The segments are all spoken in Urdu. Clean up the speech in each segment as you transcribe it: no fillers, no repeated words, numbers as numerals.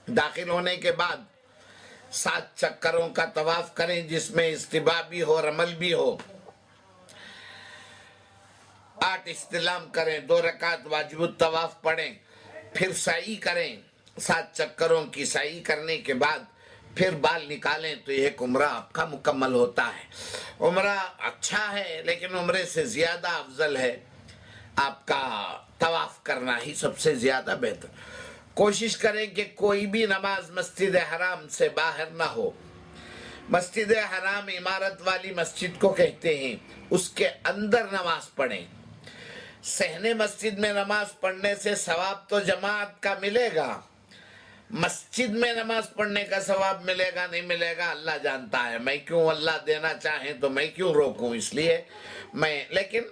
داخل ہونے کے بعد 7 چکروں کا طواف کریں جس میں استباء بھی ہو رمل بھی ہو، 8 استلام کریں، 2 رکعت واجب الطواف پڑھیں، پھر سعی کریں، 7 چکروں کی سعی کرنے کے بعد پھر بال نکالیں تو ایک عمرہ آپ کا مکمل ہوتا ہے۔ عمرہ اچھا ہے لیکن عمرے سے زیادہ افضل ہے آپ کا طواف کرنا ہی سب سے زیادہ بہتر۔ کوشش کریں کہ کوئی بھی نماز مسجد حرام سے باہر نہ ہو۔ مسجد حرام عمارت والی مسجد کو کہتے ہیں، اس کے اندر نماز پڑھیں۔ صحن مسجد میں نماز پڑھنے سے ثواب تو جماعت کا ملے گا، مسجد میں نماز پڑھنے کا ثواب ملے گا نہیں ملے گا اللہ جانتا ہے۔ میں کیوں، اللہ دینا چاہیں تو میں کیوں روکوں، اس لیے لیکن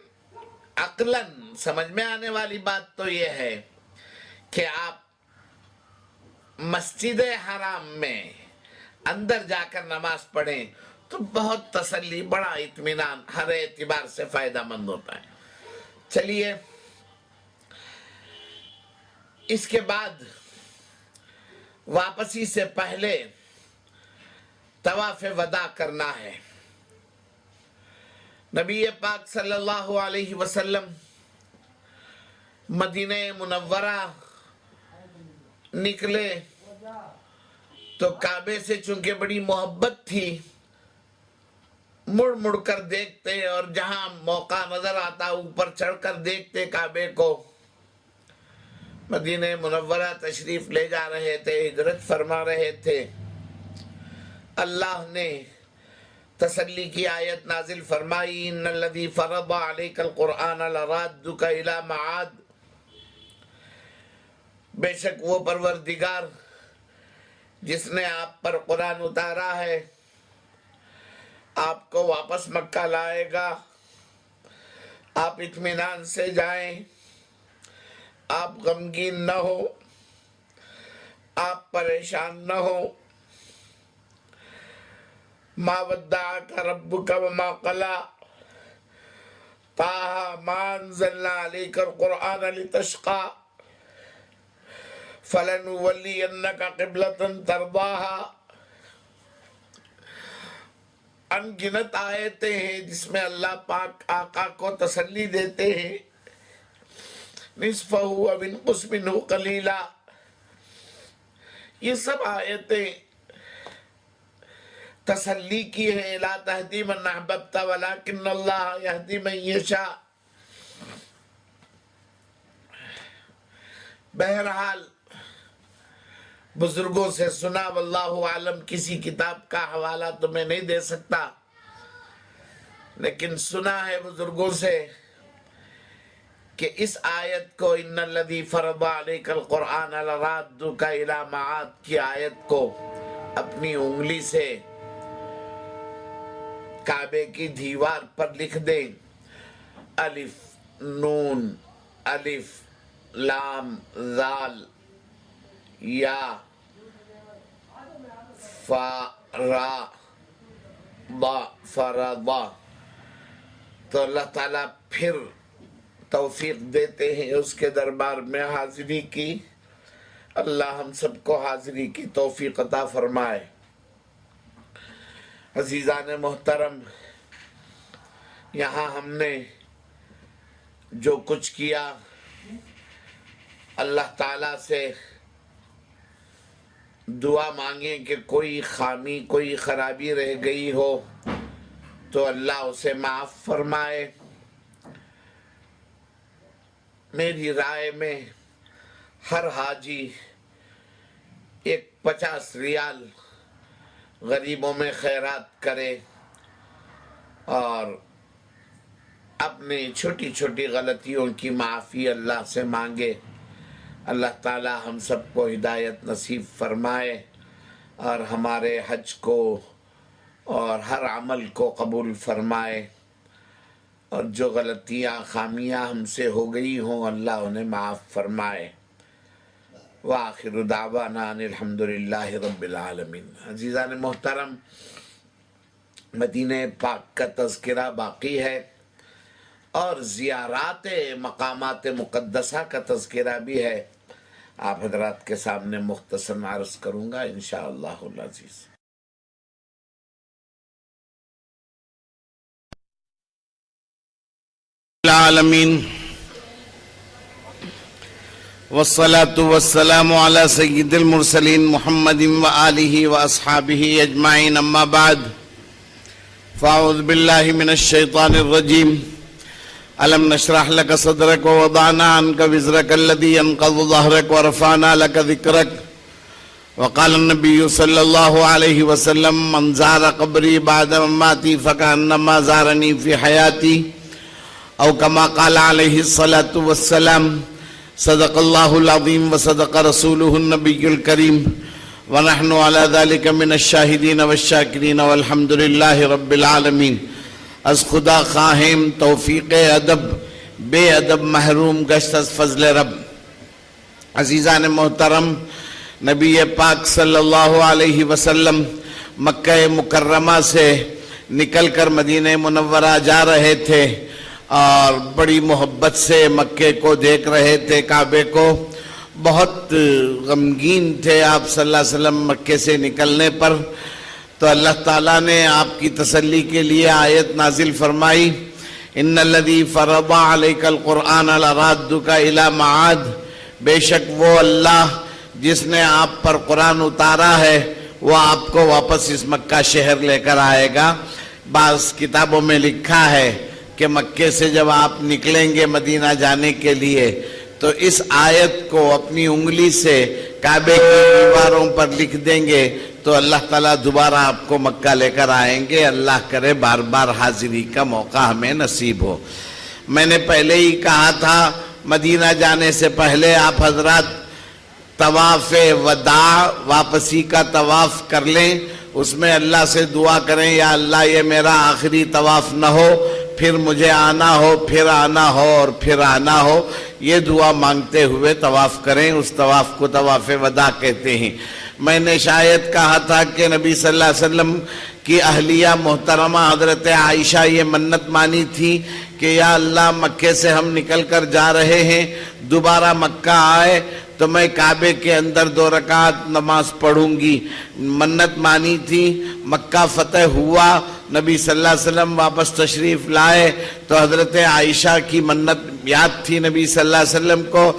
عقلاً سمجھ میں آنے والی بات تو یہ ہے کہ آپ مسجد حرام میں اندر جا کر نماز پڑھیں تو بہت تسلی، بڑا اطمینان، ہر اعتبار سے فائدہ مند ہوتا ہے۔ چلیے، اس کے بعد واپسی سے پہلے طواف وداع کرنا ہے۔ نبی پاک صلی اللہ علیہ وسلم مدینہ منورہ نکلے تو کعبے سے چونکہ بڑی محبت تھی، مڑ مڑ کر دیکھتے اور جہاں موقع نظر آتا اوپر چڑھ کر دیکھتے کعبے کو۔ مدینہ منورہ تشریف لے جا رہے تھے، ہجرت فرما رہے تھے، اللہ نے تسلی کی آیت نازل فرمائی، ان الذی فرض علیک القرآن لرادک الی معاد، بے شک وہ پروردگار جس نے آپ پر قرآن اتارا ہے آپ کو واپس مکہ لائے گا۔ آپ اطمینان سے جائیں، آپ غمگین نہ ہو، آپ پریشان نہ ہو۔ ما ودعک ربک وما قلی، طٰہٰ ما انزلنا علیک القرآن لتشقی، فلنولینک قبلۃ ترضاها۔ ان گنت آیتیں ہیں جس میں اللہ پاک آقا کو تسلی دیتے ہیں، نصفہ او انقص منہ قلیلا۔ یہ سب آیتیں تسلی کی ہیں، لا تہدی من احببت ولکن اللہ یہدی من یشاء۔ بہرحال بزرگوں سے سنا، واللہ عالم، کسی کتاب کا حوالہ تو میں نہیں دے سکتا لیکن سنا ہے بزرگوں سے کہ اس آیت کو، ان الذی فرض علیک القرآن لرادک الی معاد کی آیت کو اپنی انگلی سے کعبے کی دیوار پر لکھ دیں، الف نون الف لام ذال یا فا را ضا فرضا، تو اللہ تعالیٰ پھر توفیق دیتے ہیں اس کے دربار میں حاضری کی۔ اللہ ہم سب کو حاضری کی توفیق عطا فرمائے۔ عزیزان محترم، یہاں ہم نے جو کچھ کیا، اللہ تعالیٰ سے دعا مانگیں کہ کوئی خامی، کوئی خرابی رہ گئی ہو تو اللہ اسے معاف فرمائے۔ میری رائے میں ہر حاجی ایک 50 ریال غریبوں میں خیرات کرے اور اپنی چھوٹی چھوٹی غلطیوں کی معافی اللہ سے مانگے۔ اللہ تعالی ہم سب کو ہدایت نصیب فرمائے اور ہمارے حج کو اور ہر عمل کو قبول فرمائے، اور جو غلطیاں خامیاں ہم سے ہو گئی ہوں اللہ انہیں معاف فرمائے۔ وآخر دعوانا ان الحمدللہ رب العالمین۔ عزیزان محترم، مدینہ پاک کا تذکرہ باقی ہے اور زیارات مقامات مقدسہ کا تذکرہ بھی ہے۔ آپ حضرات کے سامنے مختصر عرض کروں گا انشاءاللہ العزیز۔ العالمین والصلاة والسلام على سید المرسلین محمد وآلہ واصحابہ اجمعین، اما بعد فاعوذ باللہ من الشیطان الرجیم۔ ألم نشرح لك صدرك ووضعنا عنك وزرك الذي ينقض ظهرك ورفعنا لك ذكرك، وقال النبي صلى الله عليه وسلم من زار قبري بعد مماتي فكأنما زارني في حياتي، أو كما قال عليه الصلاة والسلام۔ صدق الله العظيم وصدق رسوله النبي الكريم، ونحن على ذلك من الشاهدين والشاكرين والحمد لله رب العالمين۔ از خدا خواہیم توفیق ادب، بے ادب محروم گشت از فضل رب۔ عزیزان محترم، نبی پاک صلی اللہ علیہ وسلم مکہ مکرمہ سے نکل کر مدینہ منورہ جا رہے تھے اور بڑی محبت سے مکے کو دیکھ رہے تھے، کعبے کو۔ بہت غمگین تھے آپ صلی اللہ علیہ وسلم مکے سے نکلنے پر، تو اللہ تعالیٰ نے آپ کی تسلی کے لیے آیت نازل فرمائی، ان الذی فرض علیک القرآن لرادک الی معاد۔ بے شک وہ اللہ جس نے آپ پر قرآن اتارا ہے وہ آپ کو واپس اس مکہ شہر لے کر آئے گا۔ بعض کتابوں میں لکھا ہے کہ مکے سے جب آپ نکلیں گے مدینہ جانے کے لیے تو اس آیت کو اپنی انگلی سے کعبے کی دیواروں پر لکھ دیں گے تو اللہ تعالیٰ دوبارہ آپ کو مکہ لے کر آئیں گے۔ اللہ کرے بار بار حاضری کا موقع ہمیں نصیب ہو۔ میں نے پہلے ہی کہا تھا مدینہ جانے سے پہلے آپ حضرات طواف وداع، واپسی کا طواف کر لیں، اس میں اللہ سے دعا کریں یا اللہ یہ میرا آخری طواف نہ ہو، پھر مجھے آنا ہو، پھر آنا ہو اور پھر آنا ہو۔ یہ دعا مانگتے ہوئے طواف کریں، اس طواف کو طواف وداع کہتے ہیں۔ میں نے شاید کہا تھا کہ نبی صلی اللہ علیہ وسلم کی اہلیہ محترمہ حضرت عائشہ یہ منت مانی تھی کہ یا اللہ مکے سے ہم نکل کر جا رہے ہیں، دوبارہ مکہ آئے تو میں کعبے کے اندر 2 رکعت نماز پڑھوں گی۔ منت مانی تھی، مکہ فتح ہوا، نبی صلی اللہ علیہ وسلم واپس تشریف لائے تو حضرت عائشہ کی منت یاد تھی نبی صلی اللہ علیہ وسلم کو۔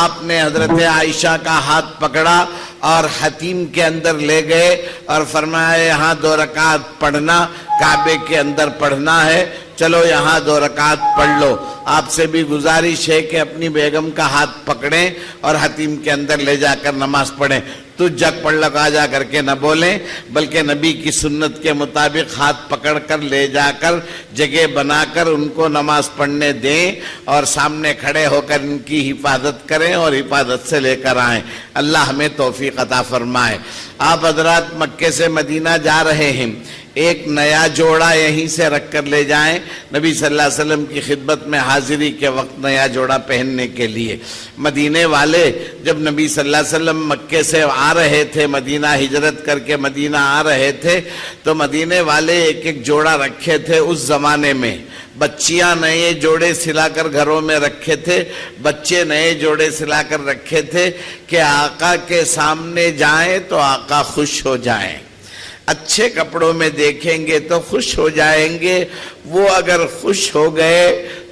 آپ نے حضرت عائشہ کا ہاتھ پکڑا اور حتیم کے اندر لے گئے اور فرمایا یہاں 2 رکعت پڑھنا، کعبے کے اندر پڑھنا ہے، چلو یہاں 2 رکعت پڑھ لو۔ آپ سے بھی گزارش ہے کہ اپنی بیگم کا ہاتھ پکڑیں اور حتیم کے اندر لے جا کر نماز پڑھیں۔ تو جگ پڑھ لگا جا کر کے نہ بولیں، بلکہ نبی کی سنت کے مطابق ہاتھ پکڑ کر لے جا کر جگہ بنا کر ان کو نماز پڑھنے دیں اور سامنے کھڑے ہو کر ان کی حفاظت کریں اور حفاظت سے لے کر آئیں۔ اللہ ہمیں توفیق عطا فرمائے۔ آپ حضرات مکے سے مدینہ جا رہے ہیں، ایک نیا جوڑا یہیں سے رکھ کر لے جائیں، نبی صلی اللہ علیہ وسلم کی خدمت میں حاضری کے وقت نیا جوڑا پہننے کے لیے۔ مدینے والے جب نبی صلی اللہ علیہ وسلم مکے سے آ رہے تھے، مدینہ ہجرت کر کے مدینہ آ رہے تھے تو مدینے والے ایک ایک جوڑا رکھے تھے۔ اس زمانے میں بچیاں نئے جوڑے سلا کر گھروں میں رکھے تھے، بچے نئے جوڑے سلا کر رکھے تھے کہ آقا کے سامنے جائیں تو آقا خوش ہو جائیں، اچھے کپڑوں میں دیکھیں گے تو خوش ہو جائیں گے۔ وہ اگر خوش ہو گئے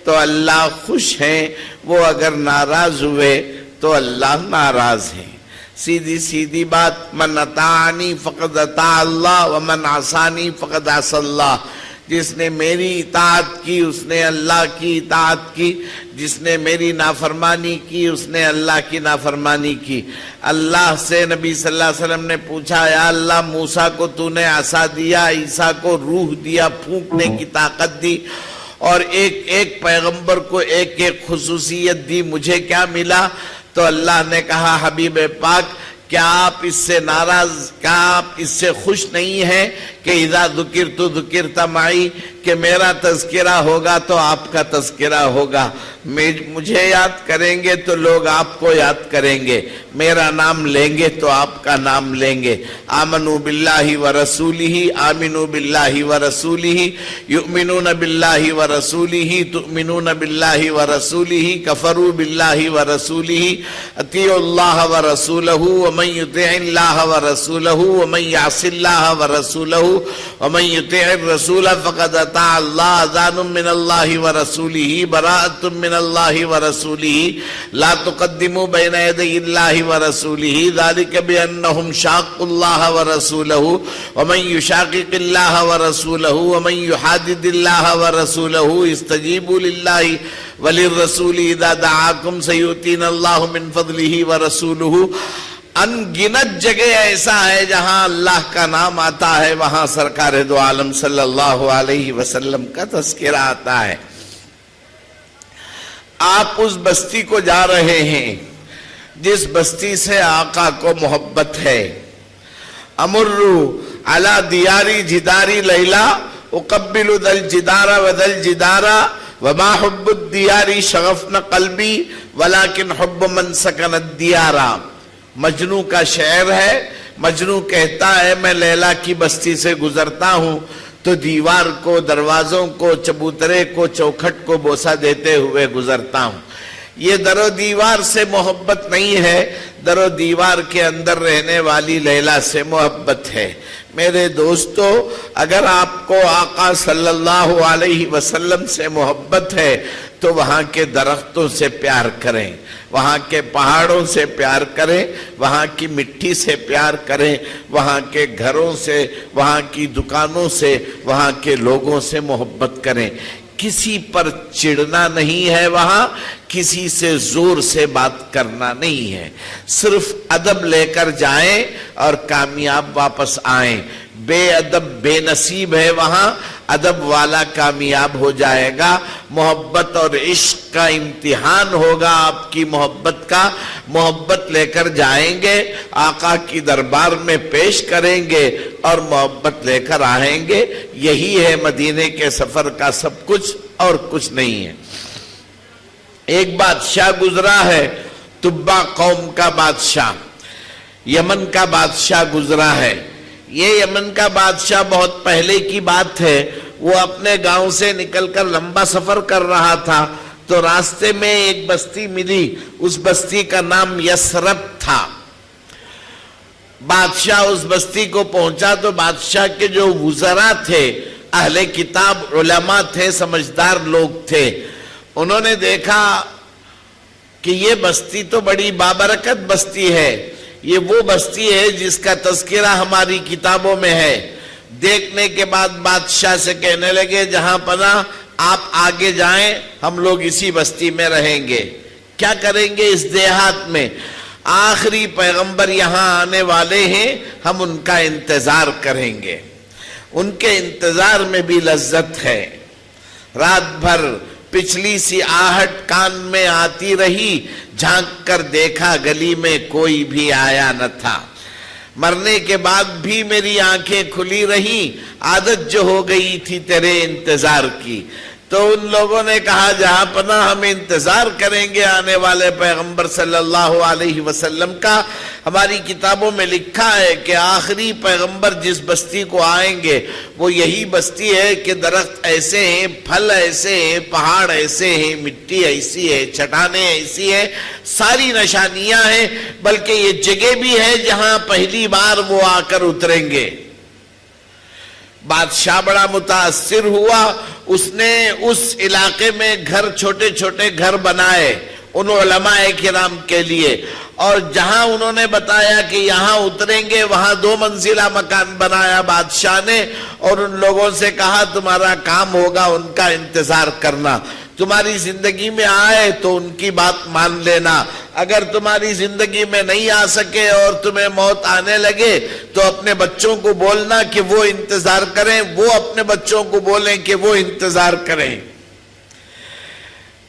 تو اللہ خوش ہیں، وہ اگر ناراض ہوئے تو اللہ ناراض ہیں۔ سیدھی سیدھی بات، من اطاعنی فقد اطاع اللہ ومن عصانی فقد عصى اللہ۔ جس نے میری اطاعت کی اس نے اللہ کی اطاعت کی، جس نے میری نافرمانی کی اس نے اللہ کی نافرمانی کی۔ اللہ سے نبی صلی اللہ علیہ وسلم نے پوچھا، یا اللہ موسیٰ کو تو نے عصا دیا، عیسیٰ کو روح دیا، پھونکنے کی طاقت دی، اور ایک ایک پیغمبر کو ایک ایک خصوصیت دی، مجھے کیا ملا؟ تو اللہ نے کہا، حبیب پاک کیا آپ اس سے ناراض، کیا آپ اس سے خوش نہیں ہیں کہ اذا ذکرت ذکرت معی، کہ میرا تذکرہ ہوگا تو آپ کا تذکرہ ہوگا، مجھے یاد کریں گے تو لوگ آپ کو یاد کریں گے، میرا نام لیں گے تو آپ کا نام لیں گے۔ آمنوا باللہ ورسولہ، آمنوا باللہ ورسولہ، یؤمنون باللہ ورسولہ، تؤمنون باللہ ورسولہ، کفروا باللہ ورسولہ، اطیعوا اللہ ورسولہ، ومن یطع اللہ ورسولہ، ومن یعص اللہ ورسولہ، ومن یطع الرسول فقد اطاع اللہ، اذان من اللہ ورسولہ، براءۃ من اللہ ورسولہ، لا تقدموا بین یدی اللہ ورسولہ، ذلک بانہم شاقوا اللہ ورسولہ، ومن یشاقق اللہ ورسولہ، ومن یحادد اللہ ورسولہ، استجیبوا للہ وللرسول اذا دعاکم سیؤتینا اللہ من فضلہ ورسولہ۔ ان گنت جگہ ایسا ہے جہاں اللہ کا نام آتا ہے، وہاں سرکار دو عالم صلی اللہ علیہ وسلم کا تذکرہ آتا ہے۔ آپ اس بستی کو جا رہے ہیں جس بستی سے آقا کو محبت ہے۔ امرو علی دیاری جداری لیلا، اقبل ذل جدار وذل جدارا، وما حب الدیاری شغفن قلبی ولیکن حب من سکن الدیارا۔ مجنو کا شعر ہے۔ مجنو کہتا ہے میں لیلا کی بستی سے گزرتا ہوں تو دیوار کو، دروازوں کو، چبوترے کو، چوکھٹ کو بوسہ دیتے ہوئے گزرتا ہوں۔ یہ در و دیوار سے محبت نہیں ہے، در و دیوار کے اندر رہنے والی لیلا سے محبت ہے۔ میرے دوستو، اگر آپ کو آقا صلی اللہ علیہ وسلم سے محبت ہے تو وہاں کے درختوں سے پیار کریں، وہاں کے پہاڑوں سے پیار کریں، وہاں کی مٹی سے پیار کریں، وہاں کے گھروں سے، وہاں کی دکانوں سے، وہاں کے لوگوں سے محبت کریں۔ کسی پر چڑھنا نہیں ہے، وہاں کسی سے زور سے بات کرنا نہیں ہے، صرف ادب لے کر جائیں اور کامیاب واپس آئیں۔ بے ادب بے نصیب ہے، وہاں ادب والا کامیاب ہو جائے گا۔ محبت اور عشق کا امتحان ہوگا آپ کی محبت کا۔ محبت لے کر جائیں گے، آقا کی دربار میں پیش کریں گے اور محبت لے کر آئیں گے۔ یہی ہے مدینے کے سفر کا سب کچھ، اور کچھ نہیں ہے۔ ایک بادشاہ گزرا ہے، تبا قوم کا بادشاہ، یمن کا بادشاہ گزرا ہے۔ یہ یمن کا بادشاہ بہت پہلے کی بات ہے، وہ اپنے گاؤں سے نکل کر لمبا سفر کر رہا تھا تو راستے میں ایک بستی ملی، اس بستی کا نام یثرب تھا۔ بادشاہ اس بستی کو پہنچا تو بادشاہ کے جو وزراء تھے، اہل کتاب علماء تھے، سمجھدار لوگ تھے، انہوں نے دیکھا کہ یہ بستی تو بڑی بابرکت بستی ہے، یہ وہ بستی ہے جس کا تذکرہ ہماری کتابوں میں ہے۔ دیکھنے کے بعد بادشاہ سے کہنے لگے جہاں پناہ آپ آگے جائیں، ہم لوگ اسی بستی میں رہیں گے۔ کیا کریں گے اس دیہات میں؟ آخری پیغمبر یہاں آنے والے ہیں، ہم ان کا انتظار کریں گے۔ ان کے انتظار میں بھی لذت ہے۔ رات بھر پچھلی سی آہٹ کان میں آتی رہی، جھانک کر دیکھا گلی میں کوئی بھی آیا نہ تھا۔ مرنے کے بعد بھی میری آنکھیں کھلی رہی، عادت جو ہو گئی تھی تیرے انتظار کی۔ تو ان لوگوں نے کہا جہاں پناہ ہم انتظار کریں گے آنے والے پیغمبر صلی اللہ علیہ وسلم کا۔ ہماری کتابوں میں لکھا ہے کہ آخری پیغمبر جس بستی کو آئیں گے وہ یہی بستی ہے کہ درخت ایسے ہیں، پھل ایسے ہیں، پہاڑ ایسے ہیں، مٹی ایسی ہے، چٹانیں ایسی ہیں، ساری نشانیاں ہیں، بلکہ یہ جگہ بھی ہے جہاں پہلی بار وہ آ کر اتریں گے۔ بادشاہ بڑا متاثر ہوا، اس نے اس علاقے میں گھر، چھوٹے چھوٹے گھر بنائے ان علماء کرام کے لیے، اور جہاں انہوں نے بتایا کہ یہاں اتریں گے وہاں 2 منزلہ مکان بنایا بادشاہ نے، اور ان لوگوں سے کہا تمہارا کام ہوگا ان کا انتظار کرنا۔ تمہاری زندگی میں آئے تو ان کی بات مان لینا، اگر تمہاری زندگی میں نہیں آ سکے اور تمہیں موت آنے لگے تو اپنے بچوں کو بولنا کہ وہ انتظار کریں، وہ اپنے بچوں کو بولیں کہ وہ انتظار کریں۔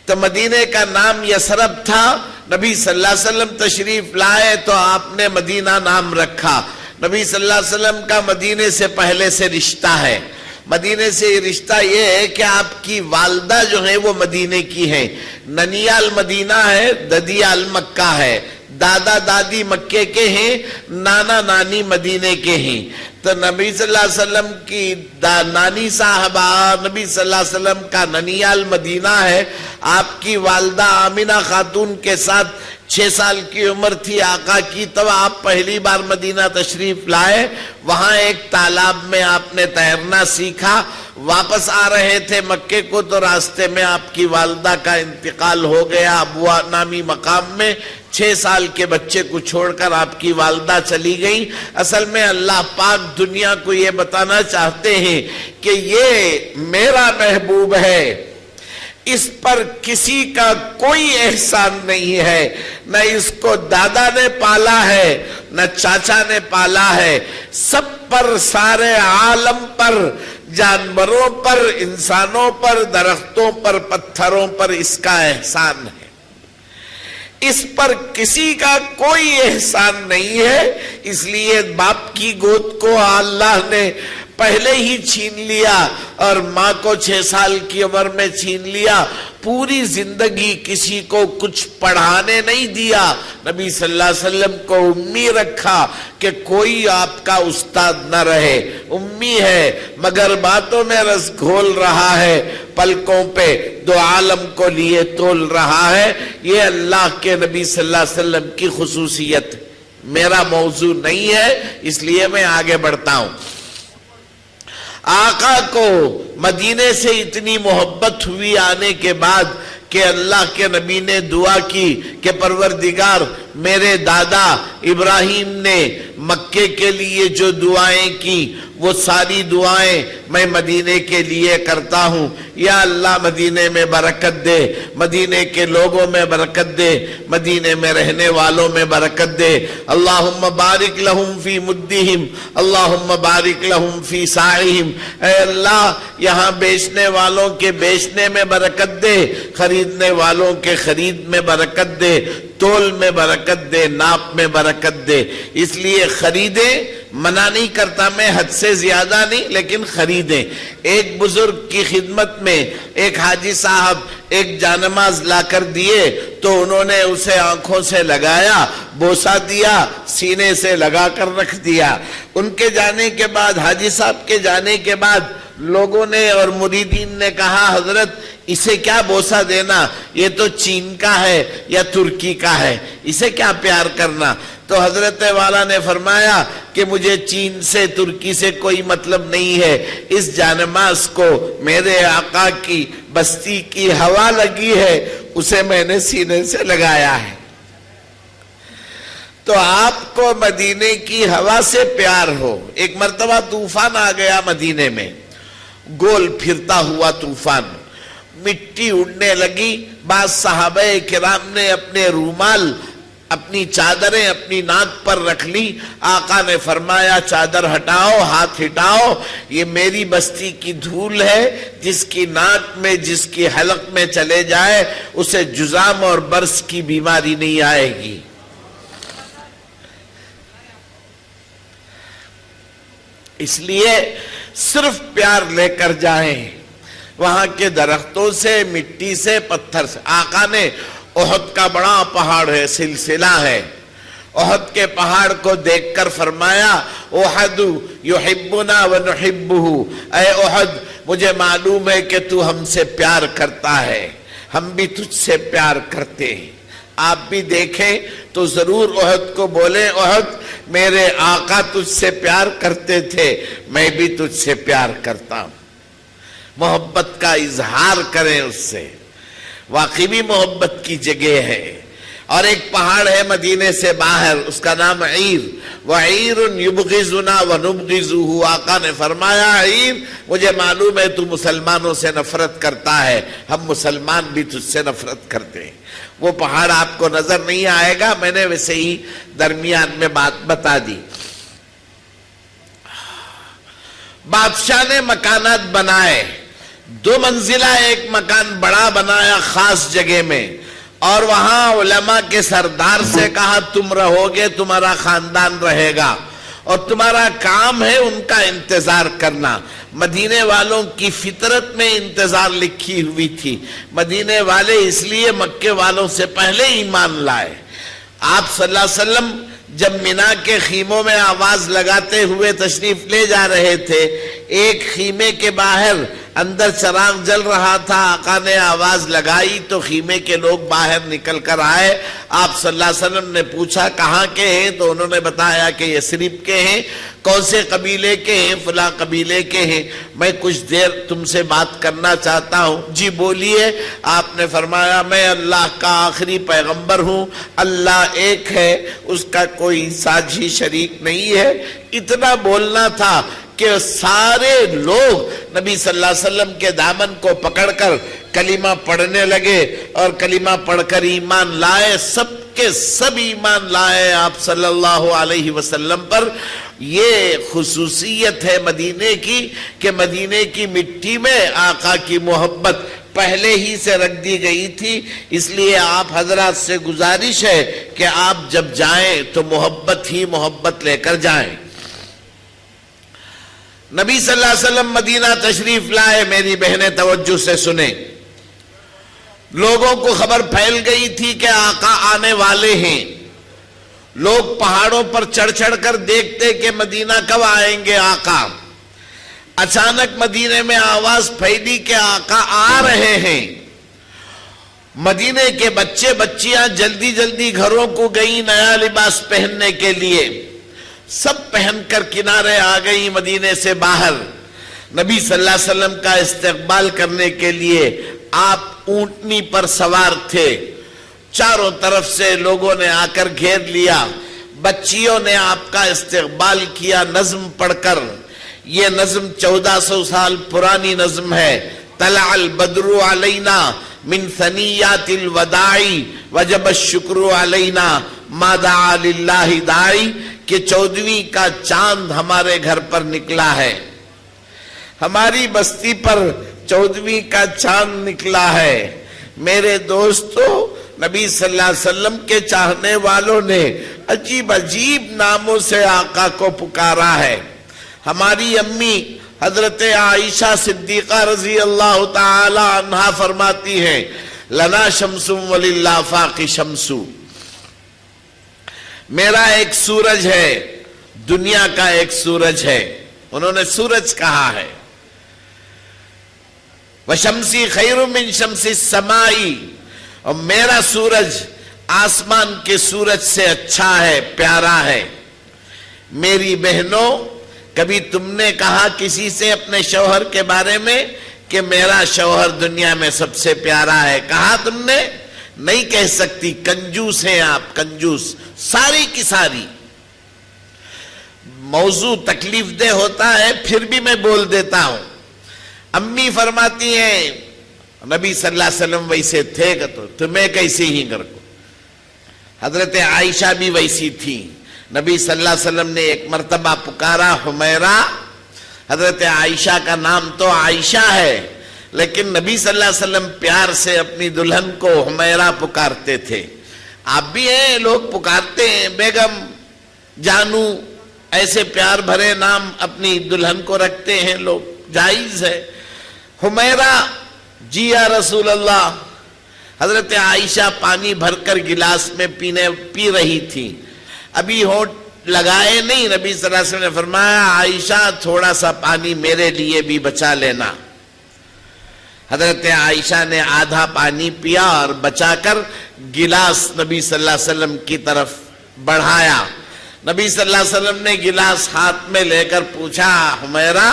تو مدینے کا نام یثرب تھا۔ نبی صلی اللہ علیہ وسلم تشریف لائے تو آپ نے مدینہ نام رکھا۔ نبی صلی اللہ علیہ وسلم کا مدینے سے پہلے سے رشتہ ہے۔ مدینے سے یہ رشتہ یہ ہے کہ آپ کی والدہ جو ہے وہ مدینے کی ہیں، ننیال مدینہ ہے، ددیال مکہ ہے، دادا دادی مکے کے ہیں، نانا نانی مدینے کے ہیں۔ تو نبی صلی اللہ علیہ وسلم کی نانی صاحبہ نبی صلی اللہ علیہ وسلم کا ننیال مدینہ ہے۔ آپ کی والدہ آمنہ خاتون کے ساتھ 6 سال کی عمر تھی آقا کی، تب آپ پہلی بار مدینہ تشریف لائے۔ وہاں ایک تالاب میں آپ نے تیرنا سیکھا، واپس آ رہے تھے مکے کو تو راستے میں آپ کی والدہ کا انتقال ہو گیا ابوا نامی مقام میں۔ 6 سال کے بچے کو چھوڑ کر آپ کی والدہ چلی گئی۔ اصل میں اللہ پاک دنیا کو یہ بتانا چاہتے ہیں کہ یہ میرا محبوب ہے، اس پر کسی کا کوئی احسان نہیں ہے، نہ اس کو دادا نے پالا ہے نہ چاچا نے پالا ہے، سب پر، سارے عالم پر، جانوروں پر، انسانوں پر، درختوں پر، پتھروں پر اس کا احسان ہے۔ اس پر کسی کا کوئی احسان نہیں ہے، اس لیے باپ کی گود کو اللہ نے پہلے ہی چھین لیا اور ماں کو 6 سال کی عمر میں چھین لیا۔ پوری زندگی کسی کو کچھ پڑھانے نہیں دیا، نبی صلی اللہ علیہ وسلم کو امی رکھا کہ کوئی آپ کا استاد نہ رہے، امی ہے مگر باتوں میں رس گھول رہا ہے، پلکوں پہ 2 عالم کو لیے تول رہا ہے۔ یہ اللہ کے نبی صلی اللہ علیہ وسلم کی خصوصیت، میرا موضوع نہیں ہے، اس لیے میں آگے بڑھتا ہوں۔ آقا کو مدینے سے اتنی محبت ہوئی آنے کے بعد کہ اللہ کے نبی نے دعا کی کہ پروردگار میرے دادا ابراہیم نے مکے کے لیے جو دعائیں کی وہ ساری دعائیں میں مدینے کے لیے کرتا ہوں، یا اللہ مدینے میں برکت دے، مدینے کے لوگوں میں برکت دے، مدینے میں رہنے والوں میں برکت دے۔ اللہم بارک لہم فی مدہم، اللہم بارک لہم فی ساعہم، اے اللہ یہاں بیچنے والوں کے بیچنے میں برکت دے، خریدنے والوں کے خرید میں برکت دے، تول میں برکت دے، ناپ میں برکت دے۔ اس لیے خریدیں، منع نہیں کرتا میں، حد سے زیادہ نہیں، لیکن خریدیں۔ ایک بزرگ کی خدمت میں ایک حاجی صاحب ایک جانماز لا کر دیے تو انہوں نے اسے آنکھوں سے لگایا، بوسہ دیا، سینے سے لگا کر رکھ دیا۔ ان کے جانے کے بعد، حاجی صاحب کے جانے کے بعد لوگوں نے اور مریدین نے کہا حضرت اسے کیا بوسہ دینا، یہ تو چین کا ہے یا ترکی کا ہے، اسے کیا پیار کرنا؟ تو حضرت والا نے فرمایا کہ مجھے چین سے ترکی سے کوئی مطلب نہیں ہے، اس جانماز کو میرے آقا کی بستی کی ہوا لگی ہے، اسے میں نے سینے سے لگایا ہے۔ تو آپ کو مدینے کی ہوا سے پیار ہو۔ ایک مرتبہ طوفان آ گیا مدینے میں، گول پھرتا ہوا طوفان، مٹی اڑنے لگی۔ بعض صحابہ کرام نے اپنے رومال، اپنی چادریں اپنی ناک پر رکھ لی۔ آقا نے فرمایا چادر ہٹاؤ، ہاتھ ہٹاؤ، یہ میری بستی کی دھول ہے، جس کی ناک میں، جس کی حلق میں چلے جائے اسے جزام اور برس کی بیماری نہیں آئے گی۔ اس لیے صرف پیار لے کر جائیں، وہاں کے درختوں سے، مٹی سے، پتھر سے۔ آقا نے احد کا بڑا پہاڑ ہے، سلسلہ ہے، احد کے پہاڑ کو دیکھ کر فرمایا احد یحبنا ونحبہ، اے احد مجھے معلوم ہے کہ تو ہم سے پیار کرتا ہے، ہم بھی تجھ سے پیار کرتے ہیں۔ آپ بھی دیکھیں تو ضرور احد کو بولیں احد میرے آقا تجھ سے پیار کرتے تھے، میں بھی تجھ سے پیار کرتا ہوں۔ محبت کا اظہار کریں اس سے، واقعی بھی محبت کی جگہ ہے۔ اور ایک پہاڑ ہے مدینے سے باہر، اس کا نام عیر، وعیر یبغضنا ونبغضہ۔ آقا نے فرمایا عیر مجھے معلوم ہے تو مسلمانوں سے نفرت کرتا ہے، ہم مسلمان بھی تجھ سے نفرت کرتے ہیں۔ وہ پہاڑ آپ کو نظر نہیں آئے گا، میں نے ویسے ہی درمیان میں بات بتا دی۔ بادشاہ نے مکانات بنائے، 2 منزلہ ایک مکان بڑا بنایا خاص جگہ میں، اور وہاں علماء کے سردار سے کہا تم رہو گے، تمہارا خاندان رہے گا۔ اور تمہارا کام ہے ان کا انتظار کرنا۔ مدینے والوں کی فطرت میں انتظار لکھی ہوئی تھی۔ مدینے والے اس لیے مکے والوں سے پہلے ایمان لائے۔ آپ صلی اللہ علیہ وسلم جب مینا کے خیموں میں آواز لگاتے ہوئے تشریف لے جا رہے تھے، ایک خیمے کے باہر اندر چراغ جل رہا تھا، آقا نے آواز لگائی تو خیمے کے لوگ باہر نکل کر آئے۔ آپ صلی اللہ علیہ وسلم نے پوچھا کہاں کے ہیں، تو انہوں نے بتایا کہ یثرب کے ہیں۔ کون سے قبیلے کے ہیں؟ فلاں قبیلے کے ہیں۔ میں کچھ دیر تم سے بات کرنا چاہتا ہوں۔ جی بولیے۔ آپ نے فرمایا میں اللہ کا آخری پیغمبر ہوں، اللہ ایک ہے، اس کا کوئی ساجی شریک نہیں ہے۔ اتنا بولنا تھا کہ سارے لوگ نبی صلی اللہ علیہ وسلم کے دامن کو پکڑ کر کلمہ پڑھنے لگے اور کلمہ پڑھ کر ایمان لائے۔ سب کے سب ایمان لائے آپ صلی اللہ علیہ وسلم پر۔ یہ خصوصیت ہے مدینے کی کہ مدینے کی مٹی میں آقا کی محبت پہلے ہی سے رکھ دی گئی تھی۔ اس لیے آپ حضرات سے گزارش ہے کہ آپ جب جائیں تو محبت ہی محبت لے کر جائیں۔ نبی صلی اللہ علیہ وسلم مدینہ تشریف لائے۔ میری بہنیں توجہ سے سنیں، لوگوں کو خبر پھیل گئی تھی کہ آقا آنے والے ہیں۔ لوگ پہاڑوں پر چڑھ چڑھ کر دیکھتے کہ مدینہ کب آئیں گے آقا۔ اچانک مدینے میں آواز پھیلی کہ آقا آ رہے ہیں۔ مدینے کے بچے بچیاں جلدی جلدی گھروں کو گئیں نیا لباس پہننے کے لیے۔ سب پہن کر کنارے آ گئی مدینے سے باہر۔ نبی صلی اللہ علیہ وسلم کا استقبال کرنے کے لیے آپ اونٹنی پر سوار تھے۔ چاروں طرف سے لوگوں نے آ کر گھیر لیا۔ بچیوں نے آپ کا استقبال کیا نظم پڑھ کر۔ یہ نظم 1400 سال پرانی نظم ہے۔ طلع البدر علینا من ثنیات الوداع وجب الشکر علینا ما دعا للہ داعی، کہ 14ویں کا چاند ہمارے گھر پر نکلا ہے، ہماری بستی پر 14ویں کا چاند نکلا ہے۔ میرے دوستو، نبی صلی اللہ علیہ وسلم کے چاہنے والوں نے عجیب عجیب ناموں سے آقا کو پکارا ہے۔ ہماری امی حضرت عائشہ صدیقہ رضی اللہ تعالی عنہا فرماتی ہیں لنا شمس وللآفاق شمس، میرا ایک سورج ہے، دنیا کا ایک سورج ہے۔ انہوں نے سورج کہا ہے۔ وَشَمْسِ خَيْرٌ مِّن شَمْسِ السَّمَاءِ، اور میرا سورج آسمان کے سورج سے اچھا ہے، پیارا ہے۔ میری بہنوں، کبھی تم نے کہا کسی سے اپنے شوہر کے بارے میں کہ میرا شوہر دنیا میں سب سے پیارا ہے؟ کہا تم نے؟ نہیں کہہ سکتی، کنجوس ہیں آپ، کنجوس ساری کی ساری۔ موضوع تکلیف دہ ہوتا ہے پھر بھی میں بول دیتا ہوں۔ امی فرماتی ہیں نبی صلی اللہ علیہ وسلم ویسے تھے کہ تو تمہیں کیسی ہی کر کو۔ حضرت عائشہ بھی ویسی تھی۔ نبی صلی اللہ علیہ وسلم نے ایک مرتبہ پکارا حمیرہ۔ حضرت عائشہ کا نام تو عائشہ ہے، لیکن نبی صلی اللہ علیہ وسلم پیار سے اپنی دلہن کو حمیرہ پکارتے تھے۔ آپ بھی ہیں، لوگ پکارتے ہیں بیگم، جانو، ایسے پیار بھرے نام اپنی دلہن کو رکھتے ہیں لوگ، جائز ہے۔ حمیرہ، جی یا رسول اللہ۔ حضرت عائشہ پانی بھر کر گلاس میں پی رہی تھی، ابھی ہونٹ لگائے نہیں۔ نبی صلی اللہ علیہ وسلم نے فرمایا عائشہ تھوڑا سا پانی میرے لیے بھی بچا لینا۔ حضرت عائشہ نے آدھا پانی پیا اور بچا کر گلاس نبی صلی اللہ علیہ وسلم کی طرف بڑھایا۔ نبی صلی اللہ علیہ وسلم نے گلاس ہاتھ میں لے کر پوچھا حمیرہ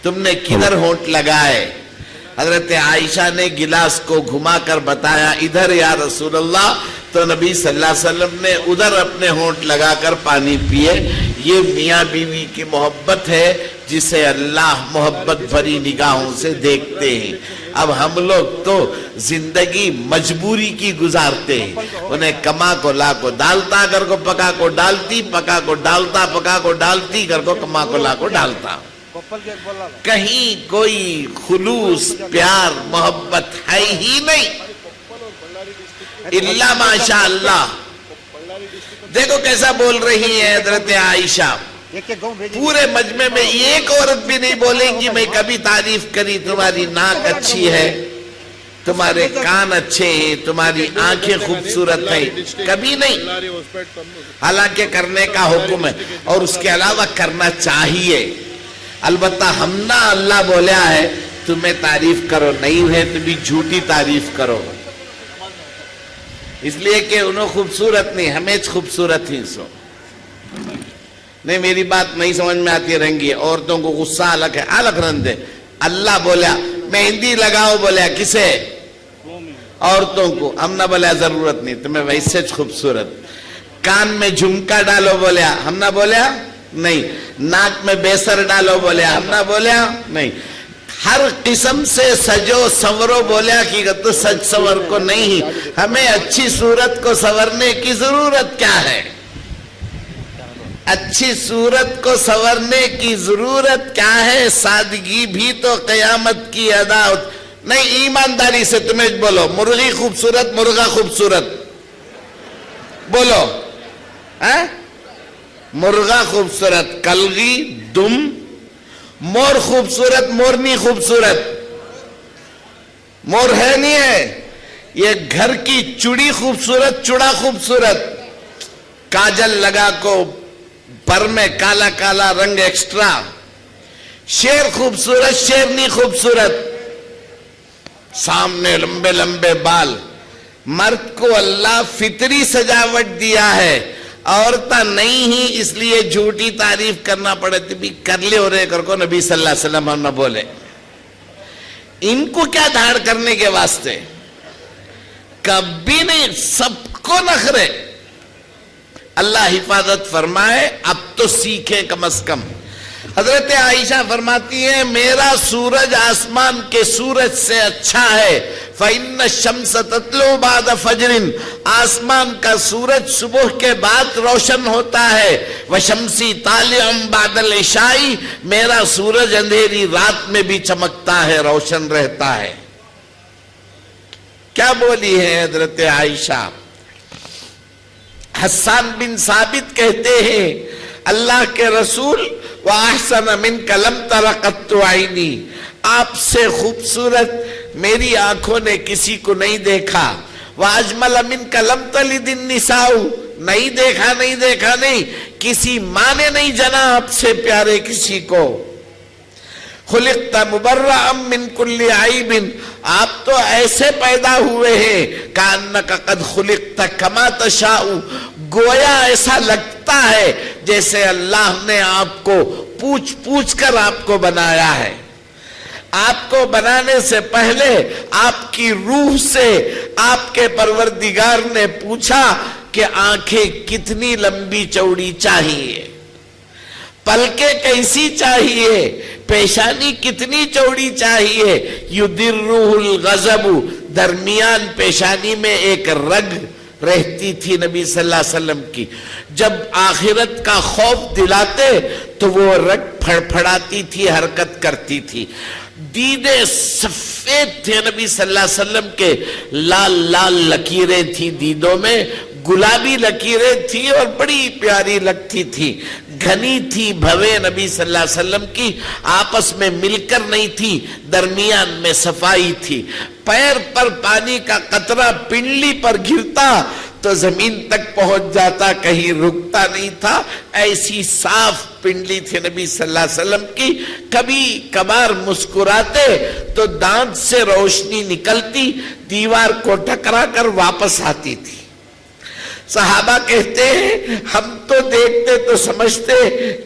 تم نے کدھر ہونٹ لگائے؟ حضرت عائشہ نے گلاس کو گھما کر بتایا ادھر یا رسول اللہ، تو نبی صلی اللہ علیہ وسلم نے ادھر اپنے ہونٹ لگا کر پانی پیے۔ یہ میاں بیوی کی محبت ہے جسے اللہ محبت بھری نگاہوں سے دیکھتے ہیں۔ اب ہم لوگ تو زندگی مجبوری کی گزارتے ہیں، انہیں کما کو لا کو ڈالتا، کر کو پکا کو ڈالتی، پکا کو ڈالتا، پکا کو ڈالتی، کر کو کما کو لا کو ڈالتا۔ کہیں کوئی خلوص پیار محبت ہے ہی نہیں الا ماشاء اللہ۔ دیکھو کیسا بول رہی ہے حضرت عائشہ، پورے مجمع میں ایک عورت بھی نہیں بولے گی میں کبھی تعریف کری تمہاری ناک اچھی ہے، تمہارے کان اچھے ہیں، تمہاری آنکھیں خوبصورت ہیں، کبھی نہیں، حالانکہ کرنے کا حکم ہے اور اس کے علاوہ کرنا چاہیے۔ البتہ ہم نہ اللہ بولیا ہے تمہیں تعریف کرو، نہیں ہے تو بھی جھوٹی تعریف کرو، اس لیے کہ انہوں خوبصورت نہیں، ہمیں خوبصورت ہی سو۔ نہیں میری بات نہیں سمجھ میں آتی رہیں، عورتوں کو غصہ الگ ہے، الگ رندے۔ اللہ بولیا مہندی لگاؤ، بولیا کسے؟ عورتوں کو، ہم نہ بولیا ضرورت نہیں، تمہیں ویسے خوبصورت۔ کان میں جھمکا ڈالو، بولیا ہم نہ بولیا نہیں۔ ناک میں بیسر ڈالو، بولیا ہم نہ بولیا نہیں۔ ہر قسم سے سجو سورو، بولیا کہ تو سج سور کو نہیں، ہمیں اچھی صورت کو سورنے کی ضرورت کیا ہے؟ اچھی صورت کو سورنے کی ضرورت کیا ہے؟ سادگی بھی تو قیامت کی ادا نہیں۔ ایمانداری سے تمہیں بولو، مرغی خوبصورت، مرغا خوبصورت، بولو مرغا خوبصورت، کلغی، دم، مور خوبصورت، مورنی خوبصورت، مور ہے نہیں ہے، یہ گھر کی چڑی خوبصورت، چڑا خوبصورت، کاجل لگا کو پر میں کالا کالا رنگ ایکسٹرا، شیر خوبصورت، شیرنی خوبصورت، سامنے لمبے لمبے بال۔ مرد کو اللہ فطری سجاوٹ دیا ہے، عورتہ نہیں ہی، اس لیے جھوٹی تعریف کرنا پڑے تو بھی کر لے اور ایک کو نبی صلی اللہ علیہ وسلم ہم نہ بولے۔ ان کو کیا دھاڑ کرنے کے واسطے؟ کبھی نہیں، سب کو نخرے۔ اللہ حفاظت فرمائے، اب تو سیکھیں کم از کم۔ حضرت عائشہ فرماتی ہیں میرا سورج آسمان کے سورج سے اچھا ہے، فَإِنَّ الشَّمْسَ تَطْلُعُ بَعْدَ فَجْرٍ، آسمان کا سورج صبح کے بعد روشن ہوتا ہے، وَشَمْسِ طَالِعٌ بَعْدَ الْعِشَاءِ، میرا سورج اندھیری رات میں بھی چمکتا ہے، روشن رہتا ہے۔ کیا بولی ہے حضرت عائشہ؟ حسان بن ثابت کہتے ہیں اللہ کے رسول وَأَحْسَنَ مِنْكَ لَمْ تَرَ قَطُّ عَيْنِي، آپ سے خوبصورت میری آنکھوں نے کسی کو نہیں دیکھا۔ وَأَجْمَلَ مِنْكَ لَمْ تَلِدِ النِّسَاءُ، نہیں دیکھا نہیں دیکھا نہیں، کسی ماں نے نہیں جنا آپ سے پیارے کسی کو۔ خلقت مبرأ من کل عیب، آپ تو ایسے پیدا ہوئے ہیں کأنک قد خلقت کما تشاء، گویا ایسا لگتا ہے جیسے اللہ نے آپ کو پوچھ پوچھ کر آپ کو بنایا ہے۔ آپ کو بنانے سے پہلے آپ کی روح سے آپ کے پروردگار نے پوچھا کہ آنکھیں کتنی لمبی چوڑی چاہیے، پلکیں کیسی چاہیے، پیشانی کتنی چوڑی چاہیے۔ یدرہ الغضب، درمیان پیشانی میں ایک رگ رہتی تھی نبی صلی اللہ علیہ وسلم کی، جب آخرت کا خوف دلاتے تو وہ رگ پھڑپھڑاتی تھی، حرکت کرتی تھی۔ دیدے سفید تھے نبی صلی اللہ علیہ وسلم کے، لال لال لکیریں تھی دیدوں میں، گلابی لکیریں تھی اور بڑی پیاری لگتی تھی، گھنی تھی بھویں نبی صلی اللہ علیہ وسلم کی، آپس میں مل کر نہیں تھی، درمیان میں صفائی تھی۔ پیر پر پانی کا قطرہ پنڈلی پر گرتا تو زمین تک پہنچ جاتا، کہیں رکتا نہیں تھا، ایسی صاف پنڈلی تھی نبی صلی اللہ علیہ وسلم کی۔ کبھی کبھار مسکراتے تو دانت سے روشنی نکلتی، دیوار کو ٹکرا کر واپس آتی تھی۔ صحابہ کہتے ہیں ہم تو دیکھتے تو سمجھتے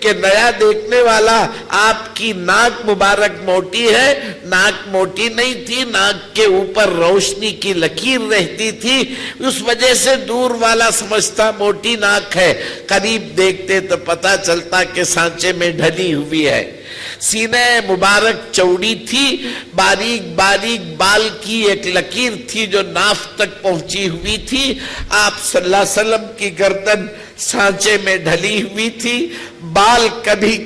کہ نیا دیکھنے والا آپ کی ناک مبارک موٹی ہے، ناک موٹی نہیں تھی، ناک کے اوپر روشنی کی لکیر رہتی تھی، اس وجہ سے دور والا سمجھتا موٹی ناک ہے، قریب دیکھتے تو پتہ چلتا کہ سانچے میں ڈھلی ہوئی ہے۔ سینہ مبارک چوڑی تھی، باریک باریک بال کی ایک لکیر تھی جو ناف تک پہنچی ہوئی تھی، آپ صلی اللہ علیہ وسلم کی گردن سانچے میں ڈھلی ہوئی تھی، بال کبھی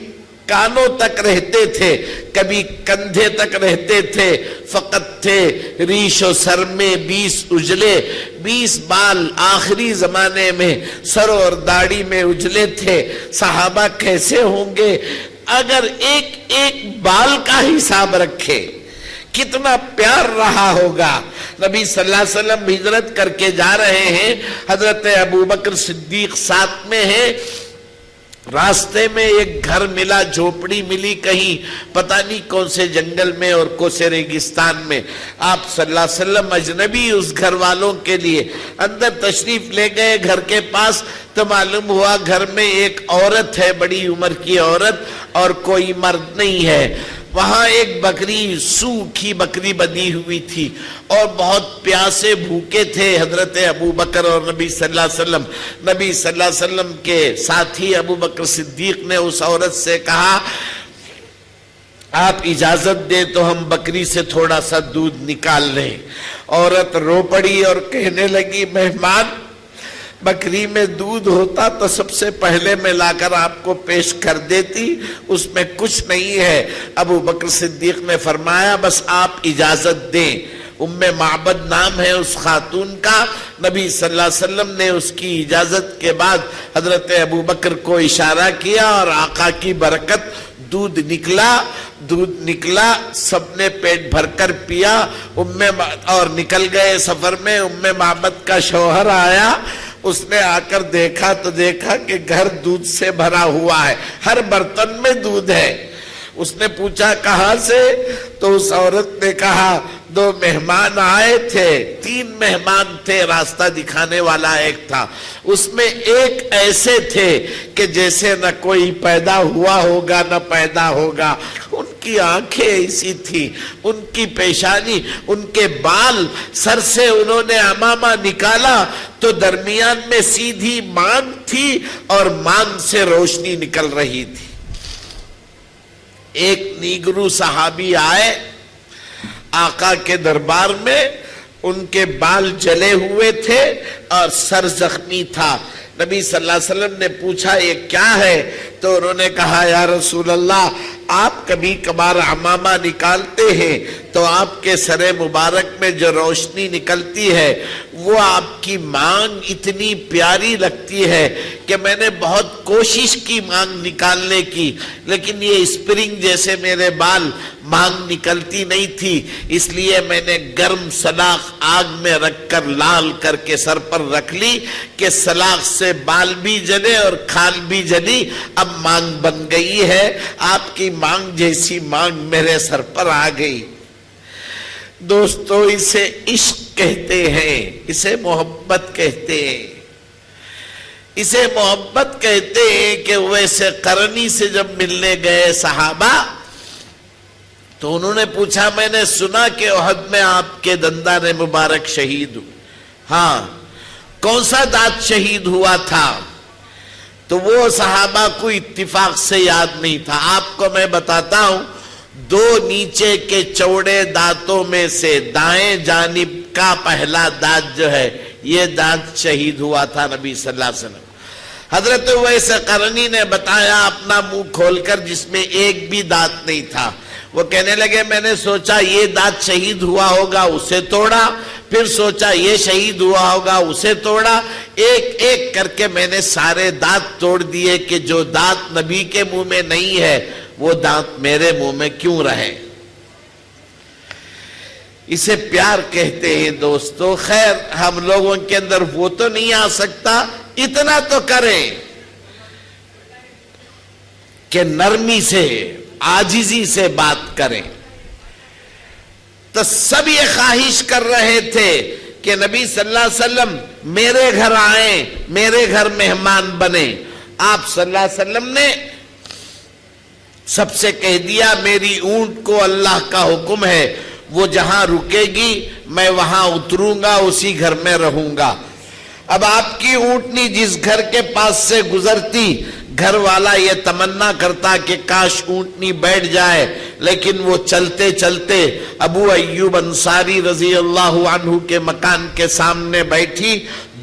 کانوں تک رہتے تھے، کبھی کندھے تک رہتے تھے، فقط تھے ریش و سر میں 20 اجلے، 20 بال آخری زمانے میں سر اور داڑھی میں اجلے تھے۔ صحابہ کیسے ہوں گے؟ اگر ایک ایک بال کا حساب رکھے کتنا پیار رہا ہوگا۔ نبی صلی اللہ علیہ وسلم ہجرت کر کے جا رہے ہیں، حضرت ابوبکر صدیق ساتھ میں ہیں، راستے میں ایک گھر ملا، جھوپڑی ملی کہیں پتہ نہیں کون سے جنگل میں اور کون سے ریگستان میں، آپ صلی اللہ علیہ وسلم اجنبی اس گھر والوں کے لیے اندر تشریف لے گئے گھر کے پاس، تو معلوم ہوا گھر میں ایک عورت ہے، بڑی عمر کی عورت، اور کوئی مرد نہیں ہے۔ وہاں ایک بکری، سوکھی بکری بندھی ہوئی تھی اور بہت پیاسے بھوکے تھے حضرت ابوبکر اور نبی صلی اللہ علیہ وسلم۔ نبی صلی اللہ علیہ وسلم کے ساتھی ابوبکر صدیق نے اس عورت سے کہا آپ اجازت دیں تو ہم بکری سے تھوڑا سا دودھ نکال لیں۔ عورت رو پڑی اور کہنے لگی مہمان، بکری میں دودھ ہوتا تو سب سے پہلے میں لا کر آپ کو پیش کر دیتی، اس میں کچھ نہیں ہے۔ ابو بکر صدیق نے فرمایا بس آپ اجازت دیں۔ ام معبد نام ہے اس خاتون کا۔ نبی صلی اللہ علیہ وسلم نے اس کی اجازت کے بعد حضرت ابو بکر کو اشارہ کیا اور آقا کی برکت دودھ نکلا، سب نے پیٹ بھر کر پیا اور نکل گئے سفر میں۔ ام معبد کا شوہر آیا، اس نے آ کر دیکھا تو دیکھا کہ گھر دودھ سے بھرا ہوا ہے، ہر برتن میں دودھ ہے۔ اس نے پوچھا کہاں سے؟ تو اس عورت نے کہا 2 مہمان آئے تھے، 3 مہمان تھے، راستہ دکھانے والا ایک تھا، اس میں ایک ایسے تھے کہ جیسے نہ کوئی پیدا ہوا ہوگا نہ پیدا ہوگا، ان کی آنکھیں ایسی تھی، ان کی پیشانی، ان کے بال، سر سے انہوں نے عمامہ نکالا تو درمیان میں سیدھی مانگ تھی اور مانگ سے روشنی نکل رہی تھی۔ ایک نیگرو صحابی آئے آقا کے دربار میں، ان کے بال جلے ہوئے تھے اور سر زخمی تھا۔ نبی صلی اللہ علیہ وسلم نے پوچھا یہ کیا ہے؟ تو انہوں نے کہا یا رسول اللہ آپ کبھی کبھار عمامہ نکالتے ہیں تو آپ کے سر مبارک میں جو روشنی نکلتی ہے وہ آپ کی مانگ اتنی پیاری لگتی ہے کہ میں نے بہت کوشش کی مانگ نکالنے کی، لیکن یہ اسپرنگ جیسے میرے بال مانگ نکلتی نہیں تھی، اس لیے میں نے گرم سلاخ آگ میں رکھ کر لال کر کے سر پر رکھ لی کہ سلاخ سے بال بھی جلے اور کھال بھی جلی، اب مانگ بن گئی ہے، آپ کی مانگ جیسی مانگ میرے سر پر آ گئی۔ دوستو اسے عشق کہتے ہیں، اسے محبت کہتے ہیں، اسے محبت کہتے ہیں کہ ویسے قرنی سے جب ملنے گئے صحابہ تو انہوں نے پوچھا میں نے سنا کہ احد میں آپ کے دندان مبارک شہید ہو، ہاں کون سا دانت شہید ہوا تھا؟ تو وہ صحابہ کو اتفاق سے یاد نہیں تھا۔ آپ کو میں بتاتا ہوں 2 نیچے کے چوڑے دانتوں میں سے دائیں جانب کا پہلا دانت جو ہے یہ دانت شہید ہوا تھا نبی صلی اللہ علیہ وسلم۔ حضرت اویس قرنی نے بتایا اپنا منہ کھول کر جس میں ایک بھی دانت نہیں تھا۔ وہ کہنے لگے میں نے سوچا یہ دانت شہید ہوا ہوگا اسے توڑا، پھر سوچا یہ شہید ہوا ہوگا اسے توڑا، ایک ایک کر کے میں نے سارے دانت توڑ دیے کہ جو دانت نبی کے منہ میں نہیں ہے وہ دانت میرے منہ میں کیوں رہے۔ اسے پیار کہتے ہیں دوستو۔ خیر ہم لوگوں کے اندر وہ تو نہیں آ سکتا، اتنا تو کریں کہ نرمی سے عاجزی سے بات کریں۔ تو سب یہ خواہش کر رہے تھے کہ نبی صلی اللہ علیہ وسلم میرے گھر آئیں، میرے گھر مہمان بنے۔ آپ صلی اللہ علیہ وسلم نے سب سے کہہ دیا میری اونٹ کو اللہ کا حکم ہے وہ جہاں رکے گی میں وہاں اتروں گا، اسی گھر میں رہوں گا۔ اب آپ کی اونٹنی جس گھر کے پاس سے گزرتی گھر والا یہ تمنا کرتا کہ کاش اونٹنی بیٹھ جائے، لیکن وہ چلتے چلتے ابو ایوب انصاری رضی اللہ عنہ کے مکان کے سامنے بیٹھی،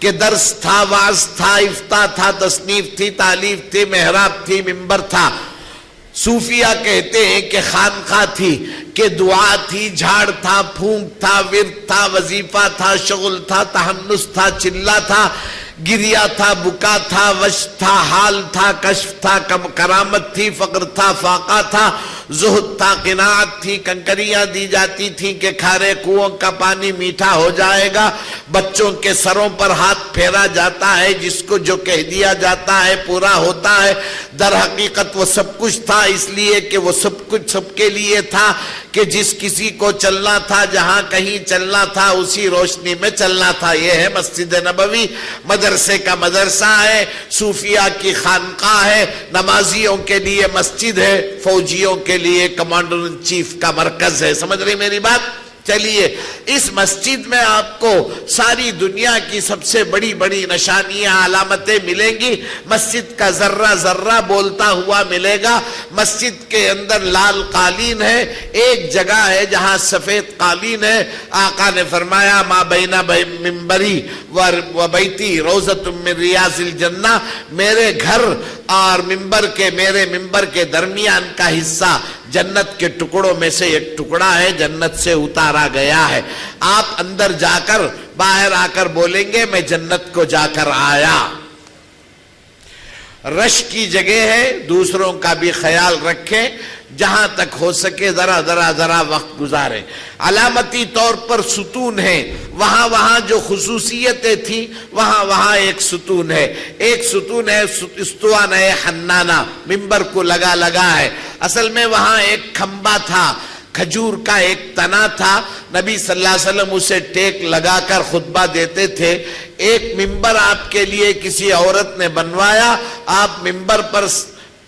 کہ درس تھا، وعظ تھا، افتاح تھا، تصنیف تھی، تالیف تھی، محراب تھی، منبر تھا۔ صوفیہ کہتے ہیں کہ خانقاہ تھی، کہ دعا تھی، جھاڑ تھا، پھونک تھا، ورد تھا، وظیفہ تھا، شغل تھا، تحنس تھا، چلہ تھا، گریا تھا، بکا تھا، وش تھا، حال تھا، کشف تھا، کرامت تھی، فقر تھا، فاقہ تھا، زہد تھا، قناعت تھی، کنکریاں دی جاتی تھیں کہ کھارے کنووں کا پانی میٹھا ہو جائے گا، بچوں کے سروں پر ہاتھ پھیرا جاتا ہے، جس کو جو کہہ دیا جاتا ہے پورا ہوتا ہے۔ در حقیقت وہ سب کچھ تھا، اس لیے کہ وہ سب کچھ سب کے لیے تھا، کہ جس کسی کو چلنا تھا، جہاں کہیں چلنا تھا، اسی روشنی میں چلنا تھا۔ یہ ہے مسجد نبوی، مدرسے کا مدرسہ ہے، صوفیہ کی خانقاہ ہے، نمازیوں کے لیے مسجد ہے، فوجیوں کے لیے کمانڈر ان چیف کا مرکز ہے۔ سمجھ رہی میری بات؟ چلیے اس مسجد میں آپ کو ساری دنیا کی سب سے بڑی بڑی نشانیاں، علامتیں ملیں گی۔ مسجد کا ذرہ ذرہ بولتا ہوا ملے گا۔ مسجد کے اندر لال قالین ہے، ایک جگہ ہے جہاں سفید قالین ہے۔ آقا نے فرمایا ما بین منبری و بیتی روضۃ من ریاض الجنہ، میرے گھر اور میرے ممبر کے درمیان کا حصہ جنت کے ٹکڑوں میں سے ایک ٹکڑا ہے، جنت سے اتارا گیا ہے۔ آپ اندر جا کر باہر آ کر بولیں گے میں جنت کو جا کر آیا۔ رش کی جگہ ہے، دوسروں کا بھی خیال رکھیں، جہاں تک ہو سکے ذرا وقت گزارے۔ علامتی طور پر ستون ہے، وہاں جو خصوصیتیں تھیں وہاں ایک ستون ہے، ایک ستون ہے استوانہ حنانہ، ممبر کو لگا ہے۔ اصل میں وہاں ایک کھمبا تھا، کھجور کا ایک تنا تھا، نبی صلی اللہ علیہ وسلم اسے ٹیک لگا کر خطبہ دیتے تھے۔ ایک ممبر آپ کے لیے کسی عورت نے بنوایا، آپ ممبر پر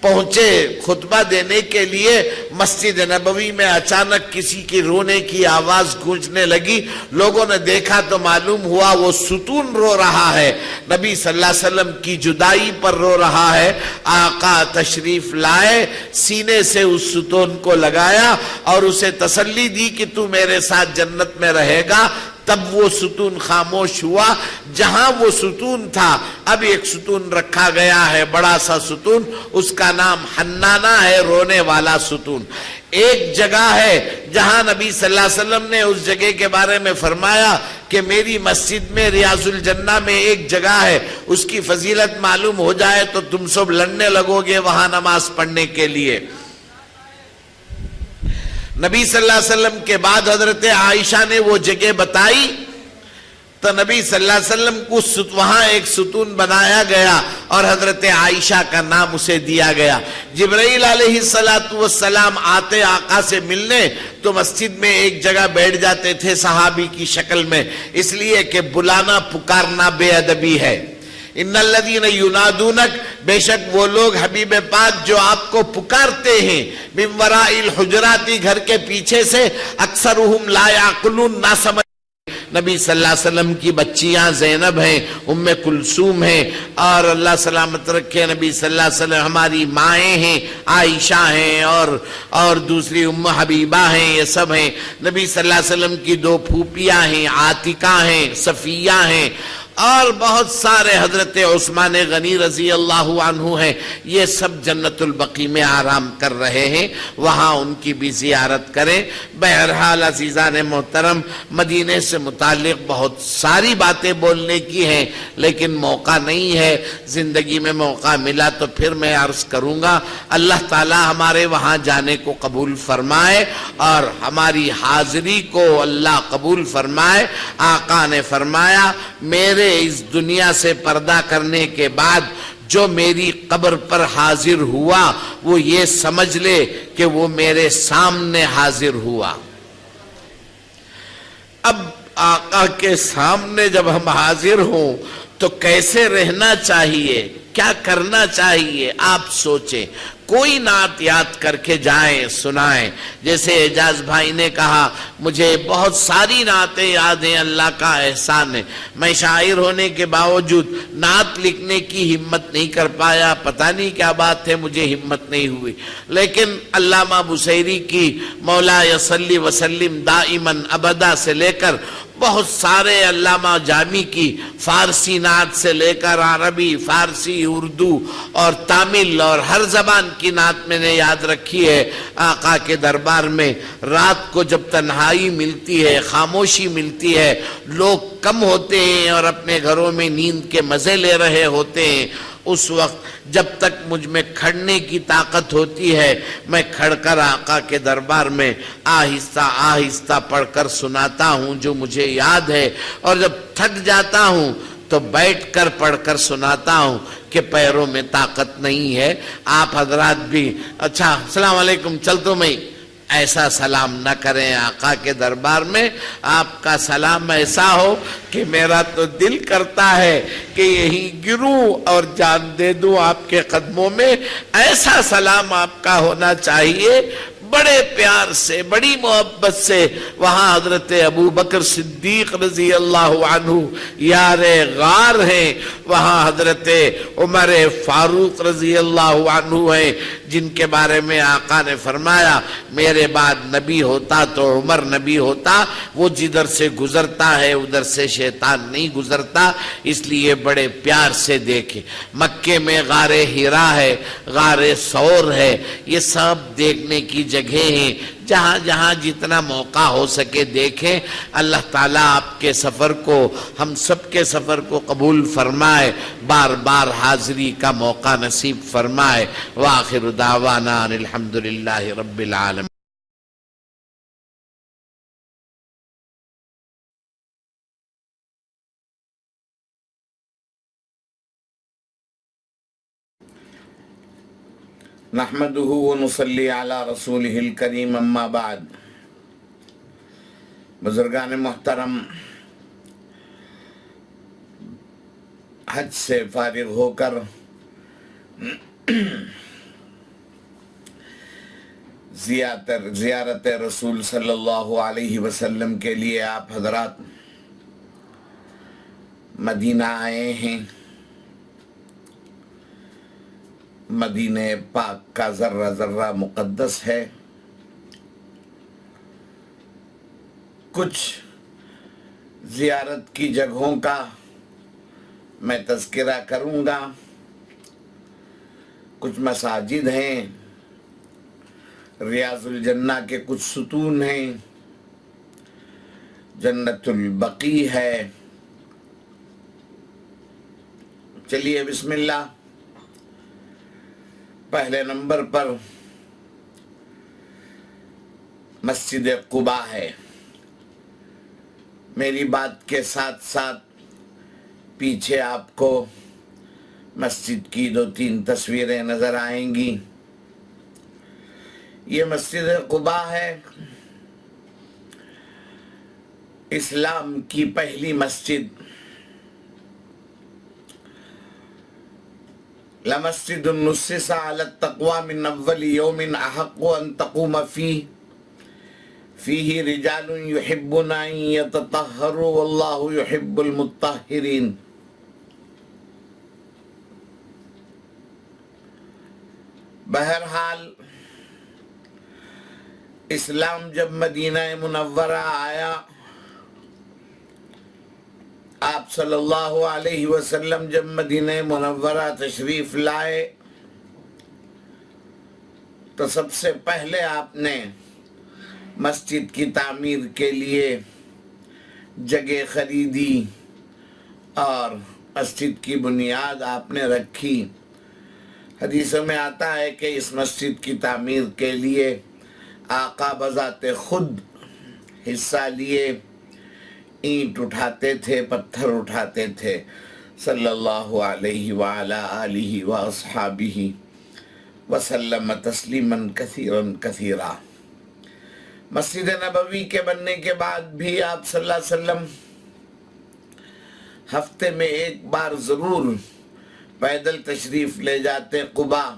پہنچے خطبہ دینے کے لیے، مسجد نبوی میں اچانک کسی کی رونے کی آواز گونجنے لگی، لوگوں نے دیکھا تو معلوم ہوا وہ ستون رو رہا ہے، نبی صلی اللہ علیہ وسلم کی جدائی پر رو رہا ہے۔ آقا تشریف لائے، سینے سے اس ستون کو لگایا اور اسے تسلی دی کہ تو میرے ساتھ جنت میں رہے گا۔ تب وہ ستون خاموش ہوا۔ جہاں وہ ستون تھا اب ایک ستون رکھا گیا ہے، بڑا سا ستون، اس کا نام حنانہ ہے، رونے والا ستون۔ ایک جگہ ہے جہاں نبی صلی اللہ علیہ وسلم نے اس جگہ کے بارے میں فرمایا کہ میری مسجد میں ریاض الجنہ میں ایک جگہ ہے، اس کی فضیلت معلوم ہو جائے تو تم سب لڑنے لگو گے وہاں نماز پڑھنے کے لیے۔ نبی صلی اللہ علیہ وسلم کے بعد حضرت عائشہ نے وہ جگہ بتائی تو نبی صلی اللہ علیہ وسلم کو وہاں ایک ستون بنایا گیا اور حضرت عائشہ کا نام اسے دیا گیا۔ جبرائیل علیہ السلام آتے آقا سے ملنے تو مسجد میں ایک جگہ بیٹھ جاتے تھے صحابی کی شکل میں، اس لیے کہ بلانا پکارنا بے ادبی ہے۔ ان الذین ینادونک، بے شک وہ لوگ حبیب پاک جو آپ کو پکارتے ہیں، من وراء الحجرات، گھر کے پیچھے سے، اکثرہم لا یعقلون، نہ سمجھ۔ نبی صلی اللہ علیہ وسلم کی بچیاں زینب ہیں، ام کلثوم ہیں، اور اللہ سلامت رکھے نبی صلی اللہ علیہ وسلم ہماری مائیں ہیں، عائشہ ہیں اور دوسری ام حبیبہ ہیں، یہ سب ہیں۔ نبی صلی اللہ علیہ وسلم کی دو پھوپیاں ہیں، عاتقہ ہیں، صفیہ ہیں، اور بہت سارے، حضرت عثمان غنی رضی اللہ عنہ ہیں، یہ سب جنت البقیع میں آرام کر رہے ہیں، وہاں ان کی بھی زیارت کریں۔ بہرحال عزیزان محترم، مدینے سے متعلق بہت ساری باتیں بولنے کی ہیں لیکن موقع نہیں ہے، زندگی میں موقع ملا تو پھر میں عرض کروں گا۔ اللہ تعالی ہمارے وہاں جانے کو قبول فرمائے اور ہماری حاضری کو اللہ قبول فرمائے۔ آقا نے فرمایا میرے اس دنیا سے پردہ کرنے کے بعد جو میری قبر پر حاضر ہوا وہ یہ سمجھ لے کہ وہ میرے سامنے حاضر ہوا۔ اب آقا کے سامنے جب ہم حاضر ہوں تو کیسے رہنا چاہیے، کیا کرنا چاہیے، آپ سوچیں۔ کوئی نعت یاد کر کے جائیں، سنائیں۔ جیسے اعجاز بھائی نے کہا مجھے بہت ساری نعتیں یاد ہیں، اللہ کا احسان ہے، میں شاعر ہونے کے باوجود نعت لکھنے کی ہمت نہیں کر پایا، پتہ نہیں کیا بات ہے، مجھے ہمت نہیں ہوئی۔ لیکن علامہ بصیری کی مولا صلی وسلم دائما ابدا سے لے کر بہت سارے علامہ جامی کی فارسی نعت سے لے کر عربی، فارسی، اردو اور تامل اور ہر زبان کی نعت میں نے یاد رکھی ہے۔ آقا کے دربار میں رات کو جب تنہائی ملتی ہے، خاموشی ملتی ہے، لوگ کم ہوتے ہیں اور اپنے گھروں میں نیند کے مزے لے رہے ہوتے ہیں، اس وقت جب تک مجھ میں کھڑنے کی طاقت ہوتی ہے میں کھڑ کر آقا کے دربار میں آہستہ آہستہ پڑھ کر سناتا ہوں جو مجھے یاد ہے، اور جب تھک جاتا ہوں تو بیٹھ کر پڑھ کر سناتا ہوں کہ پیروں میں طاقت نہیں ہے۔ آپ حضرات بھی اچھا السلام علیکم، چل تو میں ایسا سلام نہ کریں آقا کے دربار میں۔ آپ کا سلام ایسا ہو کہ میرا تو دل کرتا ہے کہ یہی گروں اور جان دے دوں آپ کے قدموں میں۔ ایسا سلام آپ کا ہونا چاہیے، بڑے پیار سے، بڑی محبت سے۔ وہاں حضرت ابو بکر صدیق رضی اللہ عنہ یار غار ہیں، وہاں حضرت عمر فاروق رضی اللہ عنہ ہیں، جن کے بارے میں آقا نے فرمایا میرے بعد نبی ہوتا تو عمر نبی ہوتا، وہ جدھر سے گزرتا ہے ادھر سے شیطان نہیں گزرتا، اس لیے بڑے پیار سے دیکھیں۔ مکے میں غار ہیرا ہے، غار ثور ہے، یہ سب دیکھنے کی جگہیں ہیں، جہاں جہاں جتنا موقع ہو سکے دیکھیں۔ اللہ تعالیٰ آپ کے سفر کو، ہم سب کے سفر کو قبول فرمائے، بار بار حاضری کا موقع نصیب فرمائے۔ وآخر دعوانا ان الحمدللہ رب العالمین۔ نحمده ونصلي على رسوله الكريم اما بعد۔ بزرگان محترم، حج سے فارغ ہو کر زیارت رسول صلی اللہ علیہ وسلم کے لیے آپ حضرات مدینہ آئے ہیں۔ مدینہ پاک کا ذرہ ذرہ مقدس ہے۔ کچھ زیارت کی جگہوں کا میں تذکرہ کروں گا۔ کچھ مساجد ہیں، ریاض الجنہ کے کچھ ستون ہیں، جنت البقیع ہے۔ چلیے بسم اللہ۔ پہلے نمبر پر مسجد قباء ہے۔ میری بات کے ساتھ ساتھ پیچھے آپ کو مسجد کی 2-3 تصویریں نظر آئیں گی۔ یہ مسجد قباء ہے، اسلام کی پہلی مسجد۔ لَمَسْجِدٌ نُسِّسَ عَلَى التَّقْوَى مِنْ أَوَّلِ يَوْمٍ أَحَقُّ أَن تَقُومَ فِيهِ رِجَالٌ يُحِبُّونَ أَن يَتَطَهَّرُوا وَاللَّهُ يُحِبُّ الْمُطَّهِّرِينَ۔ بہرحال اسلام جب مدینہ منورہ آیا، آپ صلی اللہ علیہ وسلم جب مدینہ منورہ تشریف لائے تو سب سے پہلے آپ نے مسجد کی تعمیر کے لیے جگہ خریدی اور مسجد کی بنیاد آپ نے رکھی۔ حدیثوں میں آتا ہے کہ اس مسجد کی تعمیر کے لیے آقا بذات خود حصہ لیے، اینٹ اٹھاتے تھے، پتھر اٹھاتے تھے، صلی اللہ علیہ وعلا آلہ واصحابہ وسلم تسلیما کثیرا کثیرا۔ مسجد نبوی کے بننے کے بعد بھی آپ صلی اللہ علیہ وسلم ہفتے میں ایک بار ضرور پیدل تشریف لے جاتے قباء،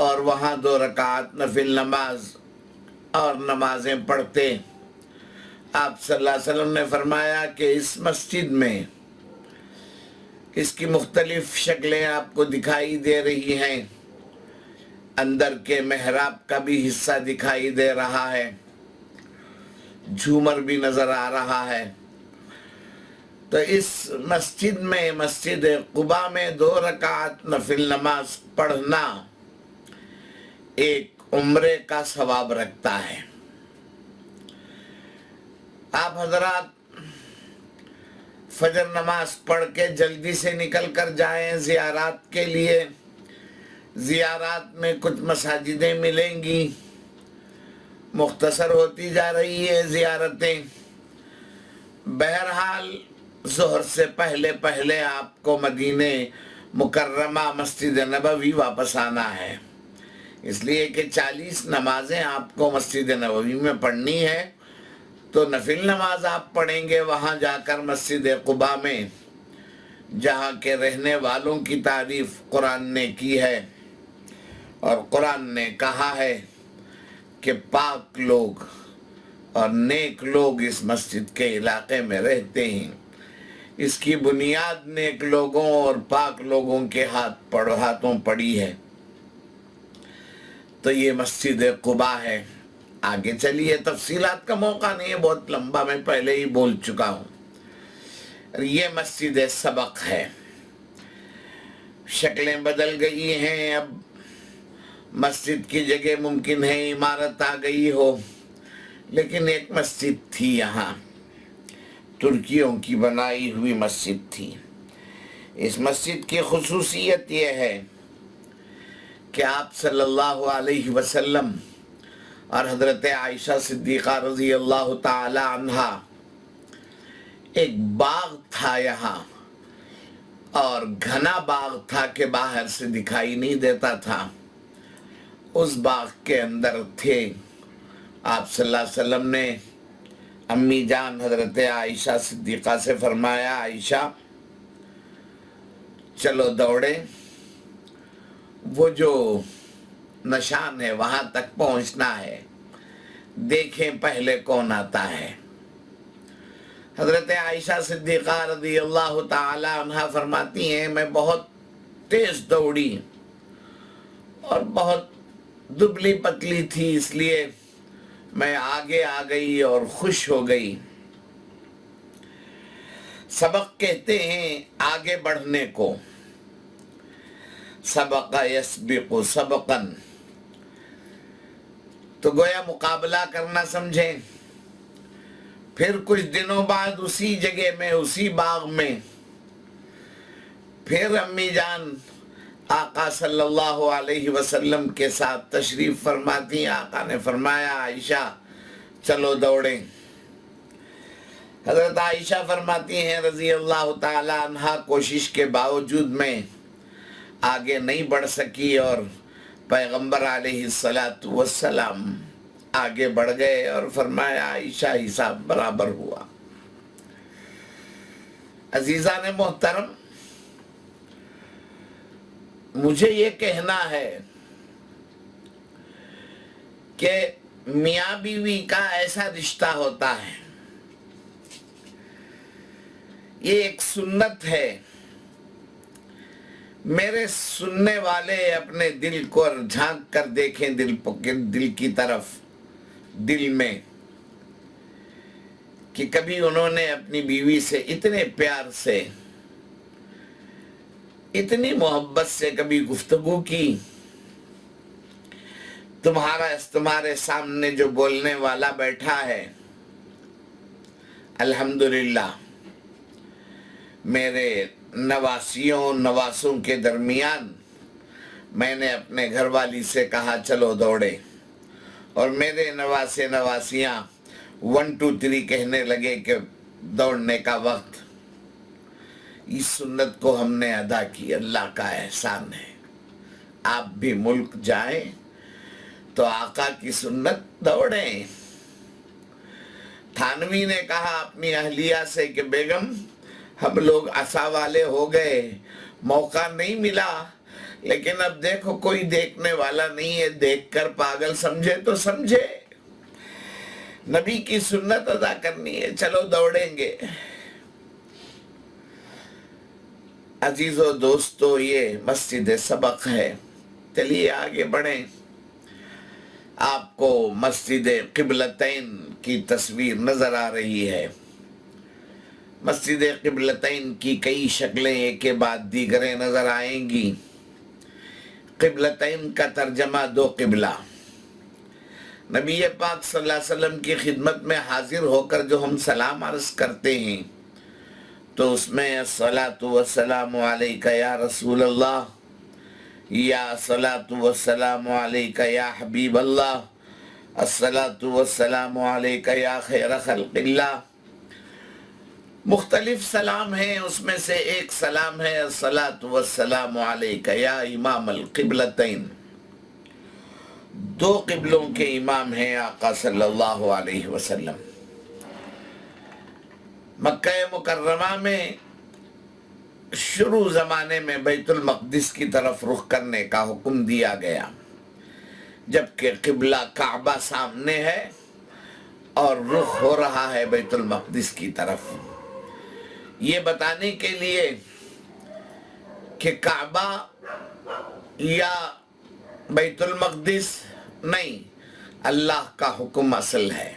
اور وہاں 2 رکعت نفل نماز اور نمازیں پڑھتے۔ آپ صلی اللہ علیہ وسلم نے فرمایا کہ اس مسجد میں اس کی مختلف شکلیں آپ کو دکھائی دے رہی ہیں، اندر کے محراب کا بھی حصہ دکھائی دے رہا ہے، جھومر بھی نظر آ رہا ہے۔ تو اس مسجد میں، مسجد قباء میں 2 رکعت نفل نماز پڑھنا ایک عمرے کا ثواب رکھتا ہے۔ آپ حضرات فجر نماز پڑھ کے جلدی سے نکل کر جائیں زیارات کے لیے۔ زیارات میں کچھ مساجدیں ملیں گی، مختصر ہوتی جا رہی ہے زیارتیں۔ بہرحال ظہر سے پہلے پہلے آپ کو مدینہ مکرمہ مسجد نبوی واپس آنا ہے، اس لیے کہ 40 نمازیں آپ کو مسجد نبوی میں پڑھنی ہے۔ تو نفل نماز آپ پڑھیں گے وہاں جا کر مسجد قباء میں، جہاں کے رہنے والوں کی تعریف قرآن نے کی ہے، اور قرآن نے کہا ہے کہ پاک لوگ اور نیک لوگ اس مسجد کے علاقے میں رہتے ہیں۔ اس کی بنیاد نیک لوگوں اور پاک لوگوں کے ہاتھوں پڑی ہے۔ تو یہ مسجد قباء ہے۔ آگے چلیے، تفصیلات کا موقع نہیں ہے، بہت لمبا میں پہلے ہی بول چکا ہوں۔ یہ مسجد سبق ہے۔ شکلیں بدل گئی ہیں، اب مسجد کی جگہ ممکن ہے عمارت آ گئی ہو، لیکن ایک مسجد تھی یہاں، ترکیوں کی بنائی ہوئی مسجد تھی۔ اس مسجد کی خصوصیت یہ ہے کہ آپ صلی اللہ علیہ وسلم اور حضرت عائشہ صدیقہ رضی اللہ تعالی عنہا، ایک باغ تھا یہاں، اور گھنا باغ تھا کہ باہر سے دکھائی نہیں دیتا تھا۔ اس باغ کے اندر تھے آپ صلی اللہ علیہ وسلم نے امی جان حضرت عائشہ صدیقہ سے فرمایا، عائشہ چلو دوڑیں، وہ جو نشان ہے وہاں تک پہنچنا ہے، دیکھیں پہلے کون آتا ہے۔ حضرت عائشہ صدیقہ رضی اللہ تعالی عنہ فرماتی ہیں، میں بہت تیز دوڑی اور بہت دبلی پتلی تھی، اس لیے میں آگے آ گئی اور خوش ہو گئی۔ سبق کہتے ہیں آگے بڑھنے کو، سبق یسبق سبقا، تو گویا مقابلہ کرنا سمجھیں۔ پھر کچھ دنوں بعد اسی جگہ میں، اسی باغ میں، پھر امی جان آقا صلی اللہ علیہ وسلم کے ساتھ تشریف فرماتی۔ آقا نے فرمایا، عائشہ چلو دوڑیں۔ حضرت عائشہ فرماتی ہیں رضی اللہ تعالی عنہ، کوشش کے باوجود میں آگے نہیں بڑھ سکی، اور پیغمبر علیہ السلام آگے بڑھ گئے اور فرمایا، عائشہ حساب برابر ہوا۔ عزیزان محترم، مجھے یہ کہنا ہے کہ میاں بیوی کا ایسا رشتہ ہوتا ہے، یہ ایک سنت ہے۔ میرے سننے والے اپنے دل کو جھانک کر دیکھیں، دل کی طرف، دل میں، کہ کبھی انہوں نے اپنی بیوی سے اتنے پیار سے، اتنی محبت سے کبھی گفتگو کی۔ تمہارے سامنے جو بولنے والا بیٹھا ہے، الحمدللہ، میرے نواسوں کے درمیان میں نے اپنے گھر والی سے کہا چلو دوڑے، اور میرے نواسیاں 1 2 3 کہنے لگے کہ دوڑنے کا وقت۔ اس سنت کو ہم نے ادا کی، اللہ کا احسان ہے۔ آپ بھی ملک جائیں تو آقا کی سنت دوڑیں۔ تھانوی نے کہا اپنی اہلیہ سے کہ بیگم، ہم لوگ عصا والے ہو گئے، موقع نہیں ملا، لیکن اب دیکھو کوئی دیکھنے والا نہیں ہے، دیکھ کر پاگل سمجھے تو سمجھے، نبی کی سنت ادا کرنی ہے، چلو دوڑیں گے۔ عزیزو دوستو، یہ مسجد سبق ہے، چلیے آگے بڑھیں۔ آپ کو مسجد قبلتین کی تصویر نظر آ رہی ہے۔ مسجد قبلتین کی کئی شکلیں ایک کے بعد دیگریں نظر آئیں گی۔ قبلتین کا ترجمہ دو قبلہ۔ نبی پاک صلی اللہ علیہ وسلم کی خدمت میں حاضر ہو کر جو ہم سلام عرض کرتے ہیں تو اس میں الصلاۃ والسلام علیک یا رسول اللہ، یا الصلاۃ والسلام علیک یا حبیب اللہ، الصلاۃ والسلام علیک یا خیر خلق اللہ، مختلف سلام ہیں۔ اس میں سے ایک سلام ہے الصلاۃ والسلام علیک یا امام القبلتین، دو قبلوں کے امام ہیں آقا صلی اللہ علیہ وسلم۔ مکہ مکرمہ میں شروع زمانے میں بیت المقدس کی طرف رخ کرنے کا حکم دیا گیا، جبکہ قبلہ کعبہ سامنے ہے اور رخ ہو رہا ہے بیت المقدس کی طرف، یہ بتانے کے لیے کہ کعبہ یا بیت المقدس نہیں، اللہ کا حکم اصل ہے۔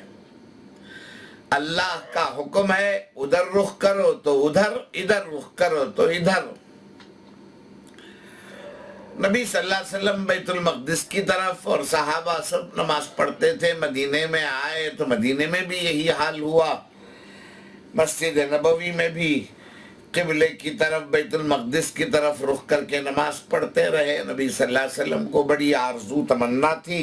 اللہ کا حکم ہے ادھر رخ کرو تو ادھر، ادھر رخ کرو تو ادھر۔ نبی صلی اللہ علیہ وسلم بیت المقدس کی طرف اور صحابہ سب نماز پڑھتے تھے۔ مدینے میں آئے تو مدینے میں بھی یہی حال ہوا، مسجد نبوی میں بھی قبلے کی طرف بیت المقدس کی طرف رخ کر کے نماز پڑھتے رہے۔ نبی صلی اللہ علیہ وسلم کو بڑی آرزو تمنا تھی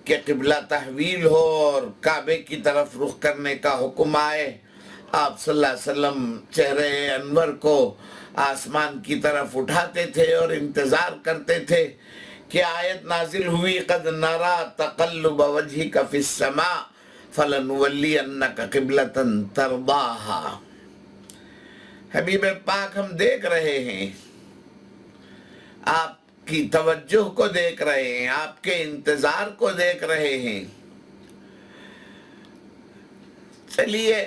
کہ قبلہ تحویل ہو اور کعبے کی طرف رخ کرنے کا حکم آئے۔ آپ صلی اللہ علیہ وسلم چہرے انور کو آسمان کی طرف اٹھاتے تھے اور انتظار کرتے تھے کہ آیت نازل ہوئی، قد نرا تقلب وجہک فی السماء فلنولینک قبلۃ ترضاھا۔ حبیب پاک ہم دیکھ رہے ہیں، آپ کی توجہ کو دیکھ رہے ہیں، آپ کے انتظار کو دیکھ رہے ہیں۔ چلیے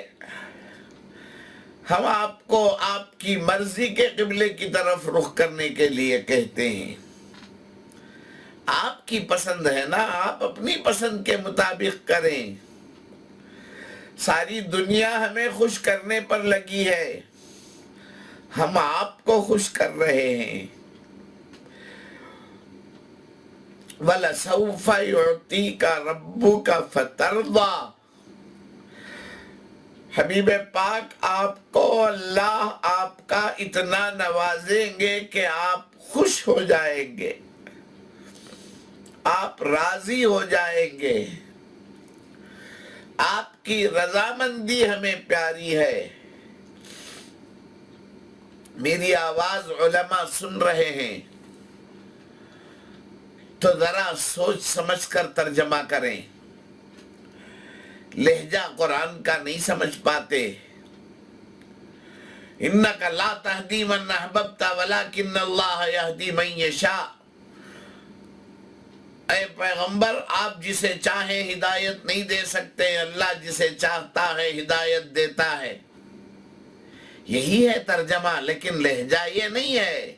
ہم آپ کو آپ کی مرضی کے قبلے کی طرف رخ کرنے کے لیے کہتے ہیں۔ آپ کی پسند ہے نا، آپ اپنی پسند کے مطابق کریں۔ ساری دنیا ہمیں خوش کرنے پر لگی ہے، ہم آپ کو خوش کر رہے ہیں۔ وَلَسَوْفَ يُعْطِيكَ رَبُّكَ فَتَرْضَى۔ حبیب پاک آپ کو اللہ آپ کا اتنا نوازیں گے کہ آپ خوش ہو جائیں گے، آپ راضی ہو جائیں گے۔ آپ کی رضامندی ہمیں پیاری ہے۔ میری آواز علماء سن رہے ہیں تو ذرا سوچ سمجھ کر ترجمہ کریں۔ لہجہ قرآن کا نہیں سمجھ پاتے۔ انک لا تہدی من احببت ولکن اللہ یہدی من یشاء۔ اے پیغمبر، آپ جسے چاہیں ہدایت نہیں دے سکتے، اللہ جسے چاہتا ہے ہدایت دیتا ہے۔ یہی ہے ترجمہ، لیکن لہجہ یہ نہیں ہے۔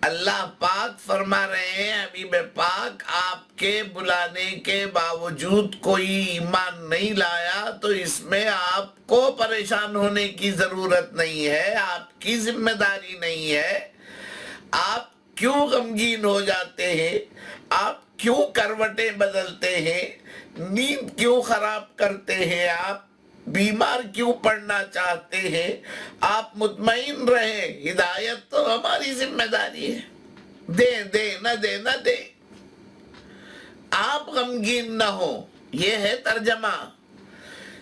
اللہ پاک فرما رہے ہیں حبیب پاک آپ کے بلانے کے باوجود کوئی ایمان نہیں لایا تو اس میں آپ کو پریشان ہونے کی ضرورت نہیں ہے، آپ کی ذمہ داری نہیں ہے۔ آپ کیوں غمگین ہو جاتے ہیں؟ آپ کیوں کروٹیں بدلتے ہیں؟ نیند کیوں خراب کرتے ہیں؟ آپ بیمار کیوں پڑنا چاہتے ہیں؟ آپ مطمئن رہیں، ہدایت تو ہماری ذمہ داری ہے، دے نہ دے نہ دے، آپ غمگین نہ ہو۔ یہ ہے ترجمہ۔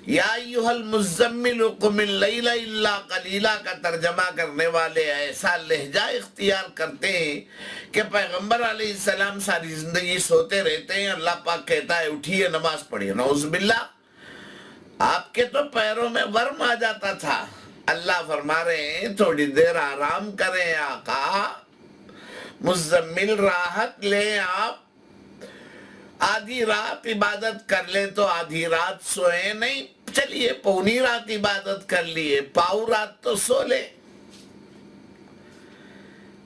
یا ایھا المزمل قم اللیل الا قلیلا کا ترجمہ کرنے والے ایسا لہجہ اختیار کرتے ہیں کہ پیغمبر علیہ السلام ساری زندگی سوتے رہتے ہیں، اللہ پاک کہتا ہے اٹھیے نماز پڑھیے۔ نعوذ باللہ، آپ کے تو پیروں میں ورم آ جاتا تھا۔ اللہ فرما رہے ہیں تھوڑی دیر آرام کریں آقا، مزمل راحت لیں۔ آپ آدھی رات عبادت کر لیں تو آدھی رات سوئے نہیں، چلیے پونی رات عبادت کر لیے، پاؤ رات تو سو لے۔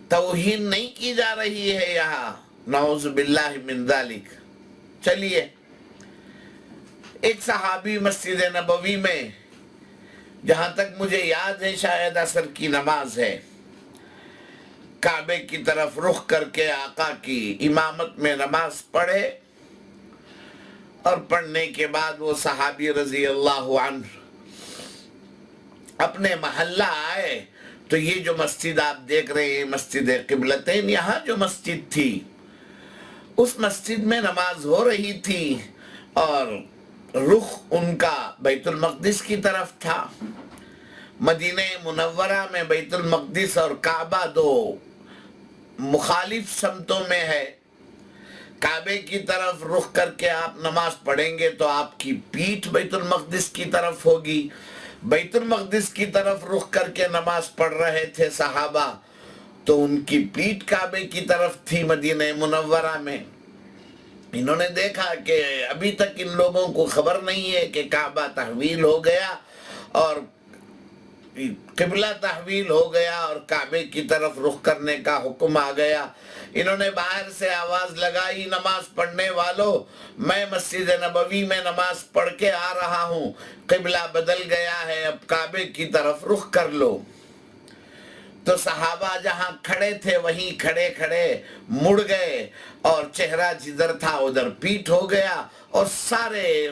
توہین نہیں کی جا رہی ہے یہاں، نعوذ باللہ من ذالک۔ چلیے ایک صحابی مسجد نبوی میں، جہاں تک مجھے یاد ہے شاید عصر کی نماز ہے، کعبے کی طرف رخ کر کے آقا کی امامت میں نماز پڑھے، اور پڑھنے کے بعد وہ صحابی رضی اللہ عنہ اپنے محلہ آئے تو یہ جو مسجد آپ دیکھ رہے ہیں مسجد قبلتین، یہاں جو مسجد تھی اس مسجد میں نماز ہو رہی تھی اور رخ ان کا بیت المقدس کی طرف تھا۔ مدینہ منورہ میں بیت المقدس اور کعبہ دو مخالف سمتوں میں ہے۔ کعبے کی طرف رخ کر کے آپ نماز پڑھیں گے تو آپ کی پیٹھ بیت المقدس کی طرف ہوگی۔ بیت المقدس کی طرف رخ کر کے نماز پڑھ رہے تھے صحابہ تو ان کی پیٹھ کعبے کی طرف تھی مدینہ منورہ میں۔ انہوں نے دیکھا کہ ابھی تک ان لوگوں کو خبر نہیں ہے کہ کعبہ تحویل ہو گیا اور قبلہ تحویل ہو گیا اور کعبے کی طرف رخ کرنے کا حکم آ گیا۔ انہوں نے باہر سے آواز لگائی، نماز پڑھنے والوں، میں مسجد نبوی میں نماز پڑھ کے آ رہا ہوں، قبلہ بدل گیا ہے، اب کعبے کی طرف رخ کر لو۔ تو صحابہ جہاں کھڑے تھے وہیں کھڑے کھڑے مڑ گئے اور چہرہ جدھر تھا ادھر پیٹھ ہو گیا اور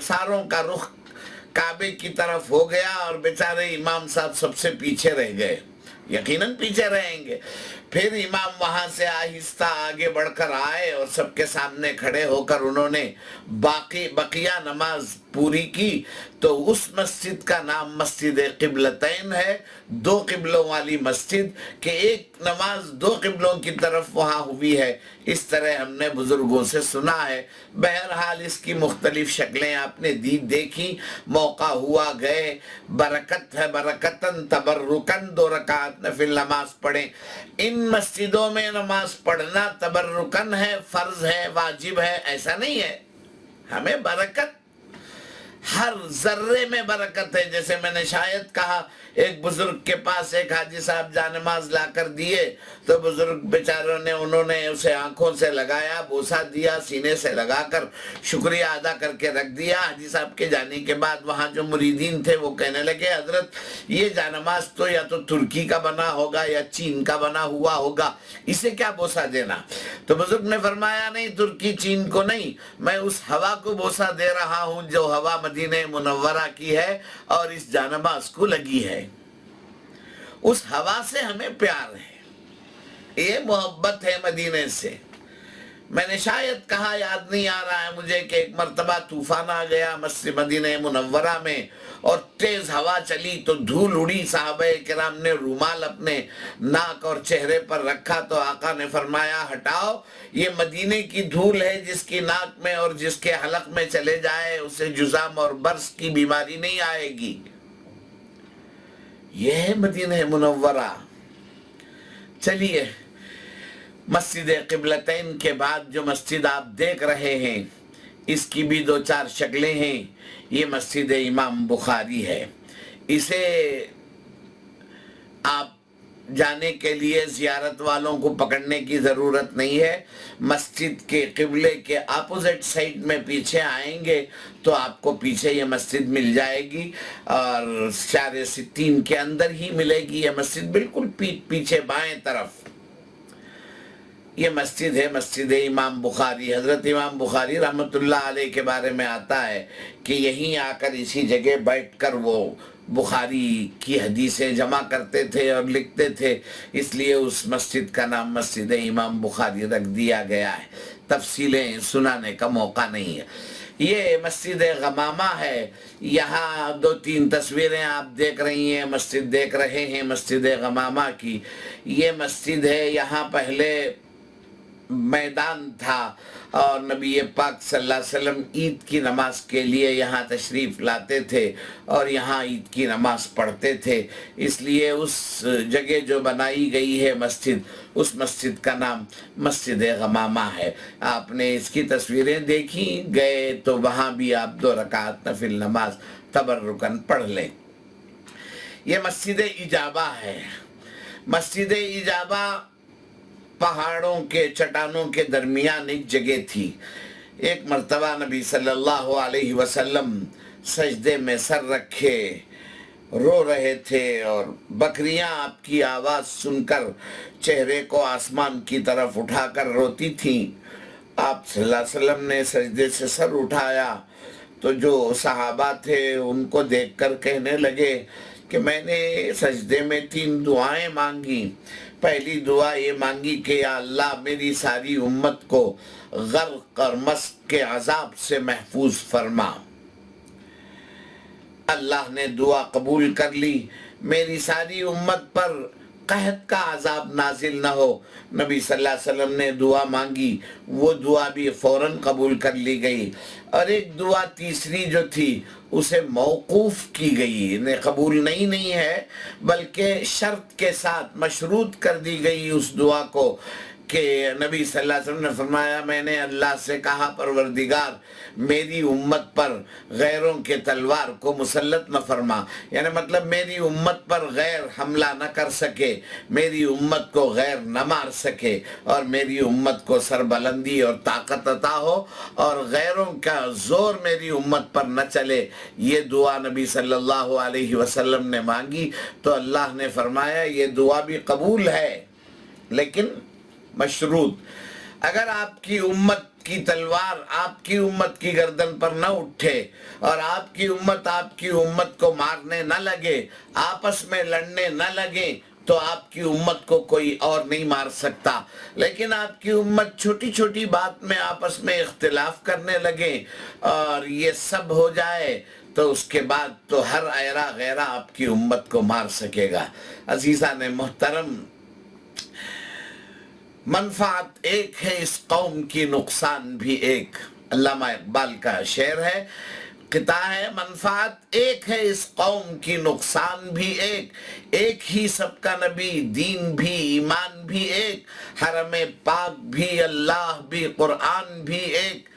ساروں کا رخ کعبے کی طرف ہو گیا، اور بیچارے امام صاحب سب سے پیچھے رہ گئے، یقیناً پیچھے رہیں گے۔ پھر امام وہاں سے آہستہ آگے بڑھ کر آئے اور سب کے سامنے کھڑے ہو کر انہوں نے بقیہ نماز پوری کی۔ تو اس مسجد کا نام مسجد قبلتین ہے، دو قبلوں والی مسجد، کہ ایک نماز دو قبلوں کی طرف وہاں ہوئی ہے، اس طرح ہم نے بزرگوں سے سنا ہے۔ بہرحال اس کی مختلف شکلیں آپ نے دیکھی، موقع ہوا گئے، برکت ہے برکتن تبرکن، 2 رکعت نفل نماز پڑھیں۔ ان مسجدوں میں نماز پڑھنا تبرکن ہے، فرض ہے، واجب ہے، ایسا نہیں ہے۔ ہمیں برکت ہر ذرے میں برکت ہے۔ جیسے میں نے شاید کہا ایک بزرگ کے پاس ایک حاجی صاحب جانماز لا کر دیے تو بزرگ بیچاروں نے انہوں نے اسے آنکھوں سے لگایا، بوسہ دیا، سینے سے لگا کر شکریہ ادا کر کے رکھ دیا۔ حاجی صاحب کے جانے کے بعد وہاں جو مریدین تھے وہ کہنے لگے حضرت یہ جانماز تو یا تو ترکی کا بنا ہوگا یا چین کا بنا ہوا ہوگا، اسے کیا بوسہ دینا؟ تو بزرگ نے فرمایا نہیں، ترکی چین کو نہیں، میں اس ہوا کو بوسہ دے رہا ہوں جو ہوا مدینہ منورہ کی ہے اور اس جانماز کو لگی ہے۔ اس ہوا سے ہمیں پیار ہے، یہ محبت ہے مدینے سے۔ میں نے شاید کہا، یاد نہیں آ رہا ہے مجھے، کہ ایک مرتبہ طوفان آ گیا مسجد مدینہ منورہ میں اور تیز ہوا چلی تو دھول اڑی، صحابہ کرام نے رومال اپنے ناک اور چہرے پر رکھا تو آقا نے فرمایا ہٹاؤ، یہ مدینے کی دھول ہے، جس کی ناک میں اور جس کے حلق میں چلے جائے اسے جزام اور برس کی بیماری نہیں آئے گی۔ یہ ہے مدینہ منورہ۔ چلیے مسجد قبلتین کے بعد جو مسجد آپ دیکھ رہے ہیں اس کی بھی 2-4 شکلیں ہیں۔ یہ مسجد امام بخاری ہے۔ اسے آپ جانے کے لیے زیارت والوں کو پکڑنے کی ضرورت نہیں ہے۔ مسجد کے قبلے کے اپوزٹ سائڈ میں پیچھے آئیں گے تو آپ کو پیچھے یہ مسجد مل جائے گی اور شارع ستین کے اندر ہی ملے گی یہ مسجد، بالکل پیچھے بائیں طرف یہ مسجد ہے، مسجد امام بخاری۔ حضرت امام بخاری رحمت اللہ علیہ کے بارے میں آتا ہے کہ یہیں آ کر اسی جگہ بیٹھ کر وہ بخاری کی حدیثیں جمع کرتے تھے اور لکھتے تھے، اس لیے اس مسجد کا نام مسجد امام بخاری رکھ دیا گیا ہے۔ تفصیلیں سنانے کا موقع نہیں ہے۔ یہ مسجد غمامہ ہے، یہاں 2-3 تصویریں آپ دیکھ رہی ہیں، مسجد دیکھ رہے ہیں مسجد غمامہ کی۔ یہ مسجد ہے، یہاں پہلے میدان تھا اور نبی پاک صلی اللہ علیہ وسلم عید کی نماز کے لیے یہاں تشریف لاتے تھے اور یہاں عید کی نماز پڑھتے تھے، اس لیے اس جگہ جو بنائی گئی ہے مسجد، اس مسجد کا نام مسجد غمامہ ہے۔ آپ نے اس کی تصویریں دیکھی، گئے تو وہاں بھی آپ 2 رکعت نفل نماز تبرکن پڑھ لیں۔ یہ مسجد اجابہ ہے۔ مسجد اجابہ پہاڑوں کے چٹانوں کے درمیان ایک جگہ تھی۔ ایک مرتبہ نبی صلی اللہ علیہ وسلم سجدے میں سر رکھے رو رہے تھے اور بکریاں آپ کی آواز سن کر چہرے کو آسمان کی طرف اٹھا کر روتی تھیں. آپ صلی اللہ علیہ وسلم نے سجدے سے سر اٹھایا تو جو صحابہ تھے ان کو دیکھ کر کہنے لگے کہ میں نے سجدے میں 3 دعائیں مانگی. پہلی دعا یہ مانگی کہ یا اللہ میری ساری امت کو غرق اور مسک کے عذاب سے محفوظ فرما. اللہ نے دعا قبول کر لی. میری ساری امت پر قحط کا عذاب نازل نہ ہو. نبی صلی اللہ علیہ وسلم نے دعا مانگی، وہ دعا بھی فوراً قبول کر لی گئی. اور ایک دعا تیسری جو تھی اسے موقوف کی گئی، انہیں قبول نہیں ہے بلکہ شرط کے ساتھ مشروط کر دی گئی اس دعا کو کہ نبی صلی اللہ علیہ وسلم نے فرمایا میں نے اللہ سے کہا پروردگار میری امت پر غیروں کے تلوار کو مسلط نہ فرما، یعنی مطلب میری امت پر غیر حملہ نہ کر سکے، میری امت کو غیر نہ مار سکے، اور میری امت کو سربلندی اور طاقت عطا ہو اور غیروں کا زور میری امت پر نہ چلے. یہ دعا نبی صلی اللہ علیہ وسلم نے مانگی تو اللہ نے فرمایا یہ دعا بھی قبول ہے لیکن مشروط. اگر آپ کی امت کی تلوار آپ کی امت کی گردن پر نہ اٹھے اور آپ کی امت کو مارنے نہ لگے، آپس میں لڑنے نہ لگے، تو آپ کی امت کو کوئی اور نہیں مار سکتا. لیکن آپ کی امت چھوٹی چھوٹی بات میں آپس میں اختلاف کرنے لگے اور یہ سب ہو جائے تو اس کے بعد تو ہر ایرا غیرہ آپ کی امت کو مار سکے گا. عزیزان محترم، منفعت ایک ہے اس قوم کی، نقصان بھی ایک. علامہ اقبال کا شعر ہے، قطعہ ہے، منفعت ایک ہے اس قوم کی، نقصان بھی ایک. ایک ہی سب کا نبی، دین بھی ایمان بھی ایک، حرم پاک بھی اللہ بھی قرآن بھی ایک.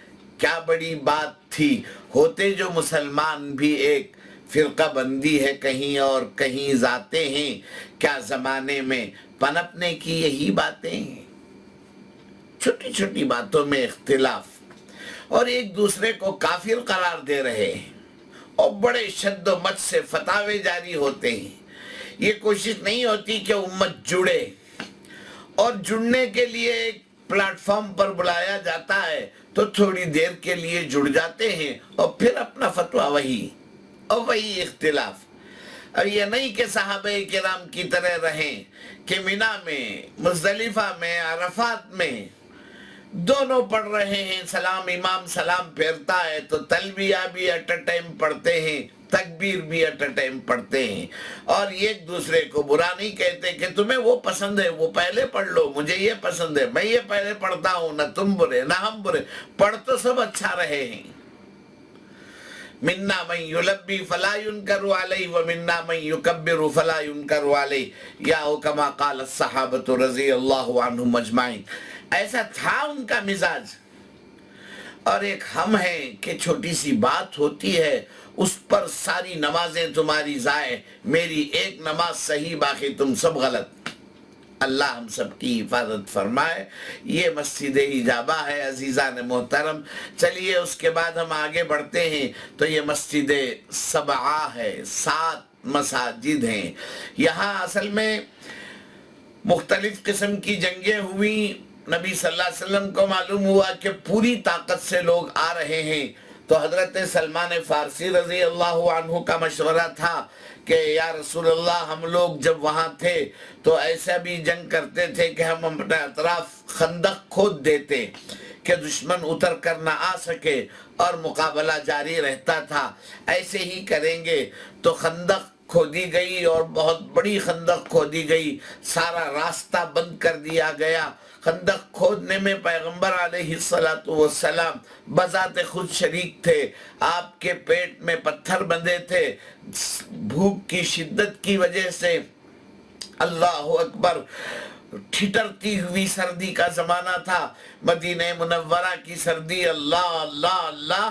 کیا بڑی بات تھی ہوتے جو مسلمان بھی ایک. فرقہ بندی ہے کہیں اور کہیں ذاتیں ہیں، کیا زمانے میں پنپنے کی یہی باتیں ہیں. چھوٹی چھوٹی باتوں میں اختلاف اور ایک دوسرے کو کافر قرار دے رہے ہیں اور بڑے شد و مت سے فتاوے جاری ہوتے ہیں. یہ کوشش نہیں ہوتی کہ امت جڑے، اور جڑنے کے لیے ایک پلیٹ فارم پر بلایا جاتا ہے تو تھوڑی دیر کے لیے جڑ جاتے ہیں اور پھر اپنا فتویٰ وہی اختلاف. اب یہ نہیں کہ صحابہ کرام کی طرح رہیں کہ مینا میں، مزدلفہ میں، عرفات میں دونوں پڑھ رہے ہیں، سلام امام سلام پھیرتا ہے تو تلبیہ بھی ایٹ اے ٹائم پڑھتے ہیں، تکبیر بھی ایٹ اے ٹائم پڑھتے ہیں، اور ایک دوسرے کو برا نہیں کہتے کہ تمہیں وہ پسند ہے وہ پہلے پڑھ لو، مجھے یہ پسند ہے میں یہ پہلے پڑھتا ہوں، نہ تم برے نہ ہم برے، پڑھ تو سب اچھا رہے ہیں. منا من یلبی فلا ینکر علیہ ومنا من یکبر فلا ینکر علیہ، یا کما قال الصحابۃ رضی اللہ عنہم اجمعین. ایسا تھا ان کا مزاج. اور ایک ہم ہیں کہ چھوٹی سی بات ہوتی ہے اس پر ساری نمازیں تمہاری ضائع، میری ایک نماز صحیح باقی تم سب غلط. اللہ ہم سب کی حفاظت فرمائے. یہ مسجد اجابہ ہے عزیزان محترم. چلیے اس کے بعد ہم آگے بڑھتے ہیں تو یہ مسجد سبعہ ہے، 7 مساجد ہیں. یہاں اصل میں مختلف قسم کی جنگیں ہوئی. نبی صلی اللہ علیہ وسلم کو معلوم ہوا کہ پوری طاقت سے لوگ آ رہے ہیں تو حضرت سلمان فارسی رضی اللہ عنہ کا مشورہ تھا کہ یا رسول اللہ ہم لوگ جب وہاں تھے تو ایسا بھی جنگ کرتے تھے کہ ہم اپنے اطراف خندق کھود دیتے کہ دشمن اتر کر نہ آ سکے اور مقابلہ جاری رہتا تھا. ایسے ہی کریں گے. تو خندق کھودی گئی اور بہت بڑی خندق کھودی گئی، سارا راستہ بند کر دیا گیا. خندق کھودنے میں پیغمبر علیہ السلام بذات خود شریک تھے. آپ کے پیٹ میں پتھر بندھے تھے، بھوک کی شدت کی وجہ سے. اللہ اکبر، ٹھٹرتی ہوئی سردی کا زمانہ تھا. مدینہ منورہ کی سردی، اللہ اللہ اللہ،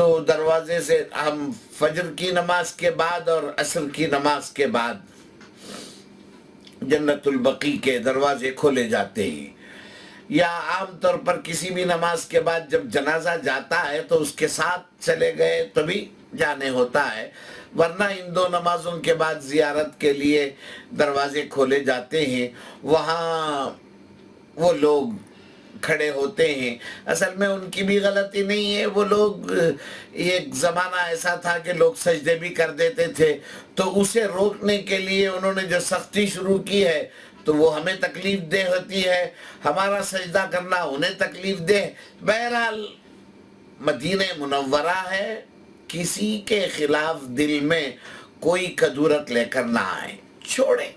تو دروازے سے ہم فجر کی نماز کے بعد اور عصر کی نماز کے بعد جنت البقیع کے دروازے کھولے جاتے ہیں، یا عام طور پر کسی بھی نماز کے بعد جب جنازہ جاتا ہے تو اس کے ساتھ چلے گئے تو بھی جانے ہوتا ہے، ورنہ ان دو نمازوں کے بعد زیارت کے لیے دروازے کھولے جاتے ہیں، وہاں وہ لوگ کھڑے ہوتے ہیں۔ اصل میں ان کی بھی غلطی نہیں ہے، وہ لوگ ایک زمانہ ایسا تھا کہ لوگ سجدے بھی کر دیتے تھے، تو اسے روکنے کے لیے انہوں نے جو سختی شروع کی ہے تو وہ ہمیں تکلیف دہ ہوتی ہے، ہمارا سجدہ کرنا انہیں تکلیف دہ۔ بہرحال مدینہ منورہ ہے، کسی کے خلاف دل میں کوئی کدورت لے کر نہ آئے، چھوڑیں۔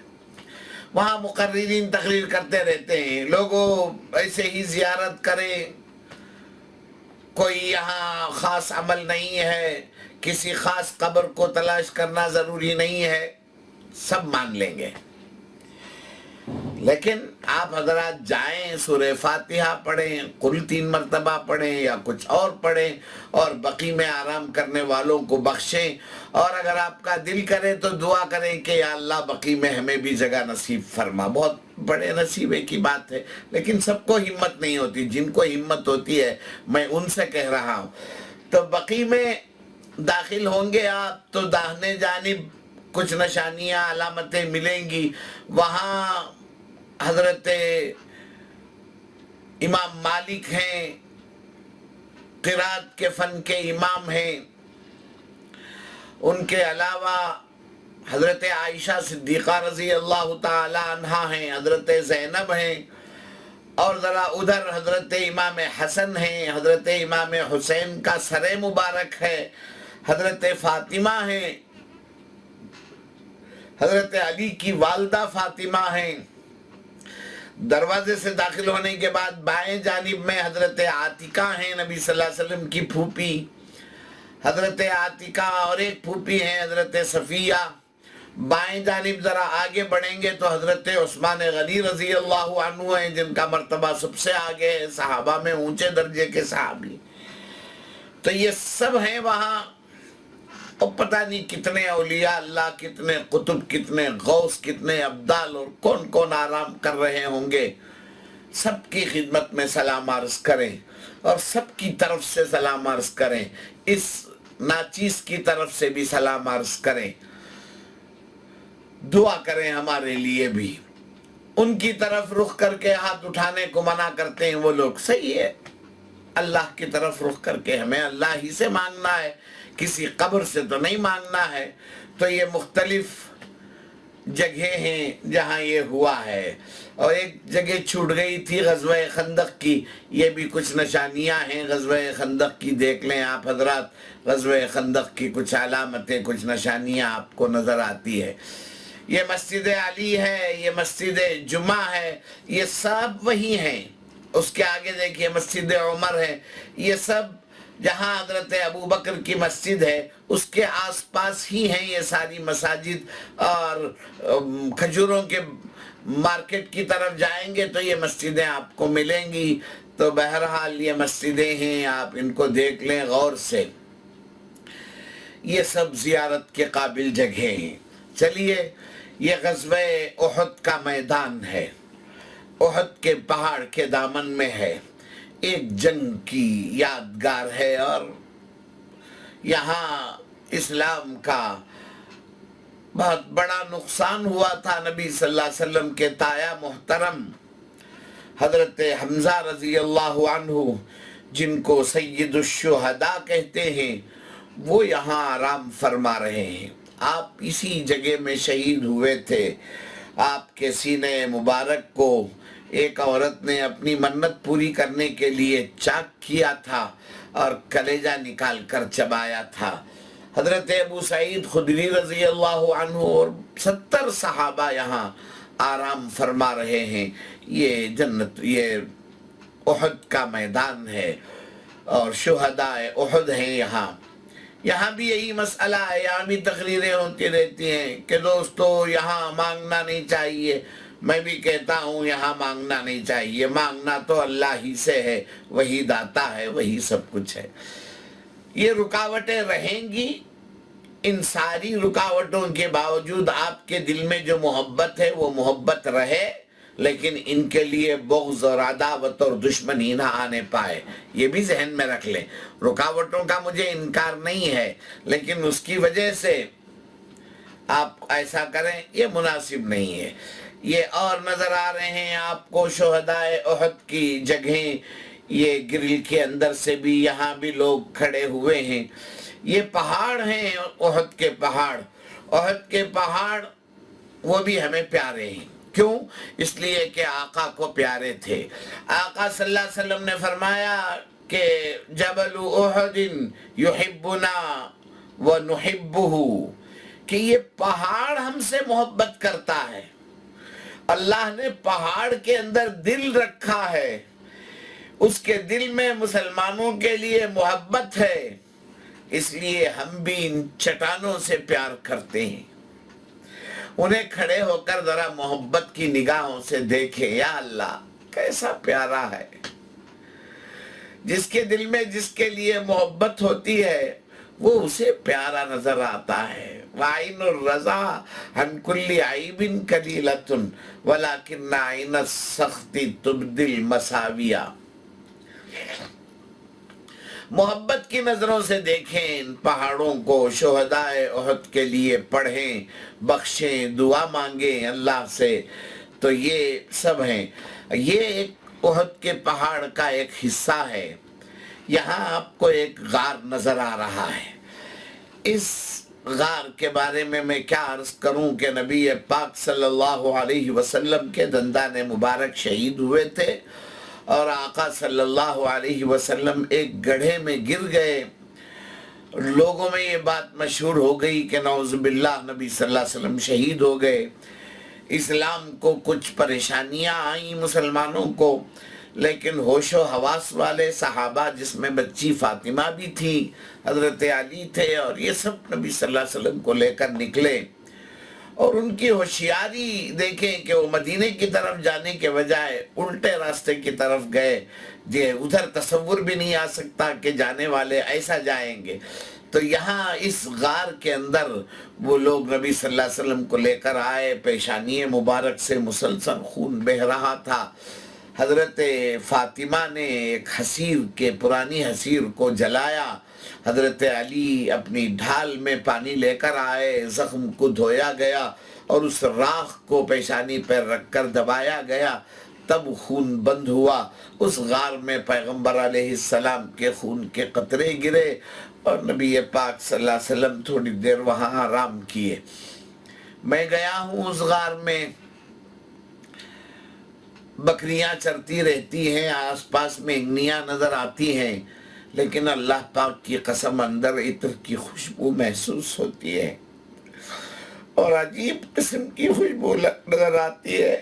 وہاں مقررین تقریر کرتے رہتے ہیں، لوگوں ایسے ہی زیارت کریں، کوئی یہاں خاص عمل نہیں ہے، کسی خاص قبر کو تلاش کرنا ضروری نہیں ہے، سب مان لیں گے۔ لیکن آپ حضرات جائیں، سورہ فاتحہ پڑھیں، قل 3 مرتبہ پڑھیں یا کچھ اور پڑھیں، اور بقیع میں آرام کرنے والوں کو بخشیں، اور اگر آپ کا دل کرے تو دعا کریں کہ یا اللہ بقیع میں ہمیں بھی جگہ نصیب فرما۔ بہت بڑے نصیبے کی بات ہے، لیکن سب کو ہمت نہیں ہوتی، جن کو ہمت ہوتی ہے میں ان سے کہہ رہا ہوں۔ تو بقیع میں داخل ہوں گے آپ تو داہنے جانب کچھ نشانیاں علامتیں ملیں گی، وہاں حضرت امام مالک ہیں، قرات کے فن کے امام ہیں، ان کے علاوہ حضرت عائشہ صدیقہ رضی اللہ تعالی عنہ ہیں، حضرت زینب ہیں، اور ذرا ادھر حضرت امام حسن ہیں، حضرت امام حسین کا سر مبارک ہے، حضرت فاطمہ ہیں، حضرت علی کی والدہ فاطمہ ہیں۔ دروازے سے داخل ہونے کے بعد بائیں جانب میں حضرت عاتقہ ہیں، نبی صلی اللہ علیہ وسلم کی پھوپھی، حضرت عاتقہ، اور ایک پھوپھی ہیں حضرت صفیہ۔ بائیں جانب ذرا آگے بڑھیں گے تو حضرت عثمان غنی رضی اللہ عنہ ہیں، جن کا مرتبہ سب سے آگے ہے، صحابہ میں اونچے درجے کے صحابی۔ تو یہ سب ہیں وہاں، اور پتہ نہیں کتنے اولیاء اللہ، کتنے قطب، کتنے غوث، کتنے ابدال، اور کون کون آرام کر رہے ہوں گے۔ سب کی خدمت میں سلام عرض کریں، اور سب کی طرف سے سلام عرض کریں، اس ناچیز کی طرف سے بھی سلام عرض کریں، دعا کریں ہمارے لیے بھی۔ ان کی طرف رخ کر کے ہاتھ اٹھانے کو منع کرتے ہیں وہ لوگ، صحیح ہے، اللہ کی طرف رخ کر کے ہمیں اللہ ہی سے مانگنا ہے، کسی قبر سے تو نہیں مانگنا ہے۔ تو یہ مختلف جگہ ہیں جہاں یہ ہوا ہے، اور ایک جگہ چھوٹ گئی تھی غزوہ خندق کی، یہ بھی کچھ نشانیاں ہیں غزوہ خندق کی، دیکھ لیں آپ حضرات، غزوہ خندق کی کچھ علامتیں، کچھ نشانیاں آپ کو نظر آتی ہے۔ یہ مسجد علی ہے، یہ مسجد جمعہ ہے، یہ سب وہی ہیں۔ اس کے آگے دیکھیے مسجد عمر ہے، یہ سب جہاں حضرت ابو بکر کی مسجد ہے اس کے آس پاس ہی ہیں یہ ساری مساجد۔ اور کھجوروں کے مارکیٹ کی طرف جائیں گے تو یہ مسجدیں آپ کو ملیں گی۔ تو بہرحال یہ مسجدیں ہیں، آپ ان کو دیکھ لیں غور سے، یہ سب زیارت کے قابل جگہ ہیں۔ چلیے، یہ غزوہ احد کا میدان ہے، احد کے پہاڑ کے دامن میں ہے، ایک جنگ کی یادگار ہے، اور یہاں اسلام کا بہت بڑا نقصان ہوا تھا۔ نبی صلی اللہ علیہ وسلم کے تایا محترم حضرت حمزہ رضی اللہ عنہ، جن کو سید الشہداء کہتے ہیں، وہ یہاں آرام فرما رہے ہیں۔ آپ اسی جگہ میں شہید ہوئے تھے۔ آپ کے سینے مبارک کو ایک عورت نے اپنی منت پوری کرنے کے لیے چاک کیا تھا اور کلیجہ نکال کر چبایا تھا۔ حضرت ابو سعید خدری رضی اللہ عنہ اور 70 صحابہ یہاں آرام فرما رہے ہیں۔ یہ جنت، یہ احد کا میدان ہے، اور شہداء احد ہیں یہاں۔ یہاں بھی یہی مسئلہ ہے، یہاں بھی تقریریں ہوتی رہتی ہیں کہ دوستو یہاں مانگنا نہیں چاہیے۔ میں بھی کہتا ہوں یہاں مانگنا نہیں چاہیے، مانگنا تو اللہ ہی سے ہے، وہی داتا ہے، وہی سب کچھ ہے۔ یہ رکاوٹیں رہیں گی. ان ساری رکاوٹوں کے باوجود آپ کے دل میں جو محبت ہے وہ محبت رہے، لیکن ان کے لیے بغض اور عداوت اور دشمنی نہ آنے پائے. یہ بھی ذہن میں رکھ لیں. رکاوٹوں کا مجھے انکار نہیں ہے، لیکن اس کی وجہ سے آپ ایسا کریں یہ مناسب نہیں ہے. یہ اور نظر آ رہے ہیں آپ کو شہدائے احد کی جگہیں، یہ گرل کے اندر سے بھی یہاں بھی لوگ کھڑے ہوئے ہیں. یہ پہاڑ ہیں احد کے پہاڑ. احد کے پہاڑ وہ بھی ہمیں پیارے ہیں. کیوں؟ اس لیے کہ آقا کو پیارے تھے. آقا صلی اللہ علیہ وسلم نے فرمایا کہ جبل احد یحبنا ونحبہ، کہ یہ پہاڑ ہم سے محبت کرتا ہے. اللہ نے پہاڑ کے اندر دل رکھا ہے، اس کے دل میں مسلمانوں کے لیے محبت ہے، اس لیے ہم بھی ان چٹانوں سے پیار کرتے ہیں. انہیں کھڑے ہو کر ذرا محبت کی نگاہوں سے دیکھیں. یا اللہ کیسا پیارا ہے. جس کے دل میں جس کے لیے محبت ہوتی ہے وہ اسے پیارا نظر آتا ہے. وَعَيْنُ الرَّضَا عَنْ كُلِّ عَيْبٍ قَلِيلَةٌ وَلَكِنَّ عَيْنَ السَّخْطِ تُبْدِي الْمَسَاوِيَ. محبت کی نظروں سے دیکھیں ان پہاڑوں کو. شہدائے احد کے لیے پڑھیں، بخشیں، دعا مانگیں اللہ سے. تو یہ سب ہیں. یہ ایک احد کے پہاڑ کا ایک حصہ ہے. یہاں آپ کو ایک غار نظر آ رہا ہے. اس غار کے بارے میں کیا عرض کروں کہ نبی پاک صلی اللہ علیہ وسلم کے دندان مبارک شہید ہوئے تھے، اور آقا صلی اللہ علیہ وسلم ایک گڑھے میں گر گئے. لوگوں میں یہ بات مشہور ہو گئی کہ نعوذ باللہ نبی صلی اللہ علیہ وسلم شہید ہو گئے. اسلام کو کچھ پریشانیاں آئیں مسلمانوں کو، لیکن ہوش و حواس والے صحابہ جس میں بچی فاطمہ بھی تھی، حضرت علی تھے، اور یہ سب نبی صلی اللہ علیہ وسلم کو لے کر نکلے. اور ان کی ہوشیاری دیکھیں کہ وہ مدینے کی طرف جانے کے بجائے الٹے راستے کی طرف گئے. ادھر تصور بھی نہیں آ سکتا کہ جانے والے ایسا جائیں گے. تو یہاں اس غار کے اندر وہ لوگ نبی صلی اللہ علیہ وسلم کو لے کر آئے. پیشانی مبارک سے مسلسل خون بہہ رہا تھا. حضرت فاطمہ نے ایک حصیر کے پرانی حصیر کو جلایا. حضرت علی اپنی ڈھال میں پانی لے کر آئے. زخم کو دھویا گیا اور اس راکھ کو پیشانی پر رکھ کر دبایا گیا. تب خون بند ہوا. اس غار میں پیغمبر علیہ السلام کے خون کے قطرے گرے، اور نبی پاک صلی اللہ علیہ وسلم تھوڑی دیر وہاں آرام کیے. میں گیا ہوں اس غار میں. بکریاں چرتی رہتی ہیں، آس پاس میں انگنیاں نظر آتی ہیں، لیکن اللہ پاک کی قسم اندر عطر کی خوشبو محسوس ہوتی ہے، اور عجیب قسم کی خوشبو نظر آتی ہے.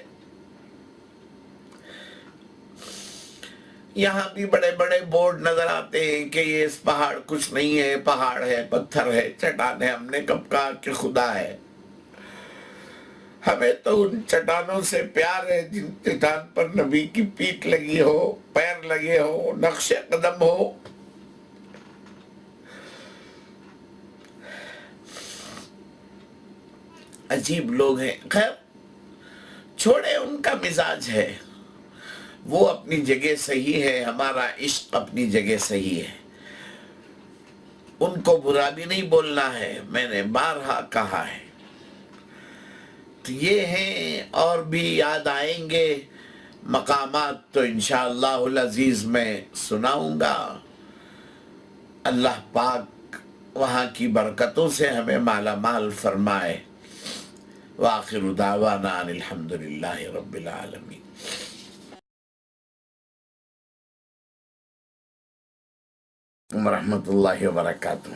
یہاں بھی بڑے بڑے بورڈ نظر آتے ہیں کہ یہ اس پہاڑ کچھ نہیں ہے، پہاڑ ہے، پتھر ہے، چٹان ہے. ہم نے کب کہا کہ خدا ہے؟ ہمیں تو ان چٹانوں سے پیار ہے جن چٹان پر نبی کی پیٹھ لگی ہو، پیر لگے ہو، نقش قدم ہو. عجیب لوگ ہیں. خیر چھوڑے، ان کا مزاج ہے، وہ اپنی جگہ صحیح ہے. ہمارا عشق اپنی جگہ صحیح ہے. ان کو برا بھی نہیں بولنا ہے، میں نے بارہا کہا ہے. تو یہ ہیں، اور بھی یاد آئیں گے مقامات تو انشاءاللہ العزیز میں سناؤں گا. اللہ پاک وہاں کی برکتوں سے ہمیں مالا مال فرمائے. وآخر دعوانا ان الحمدللہ رب العالمین. ورحمۃ اللہ وبرکاتہ.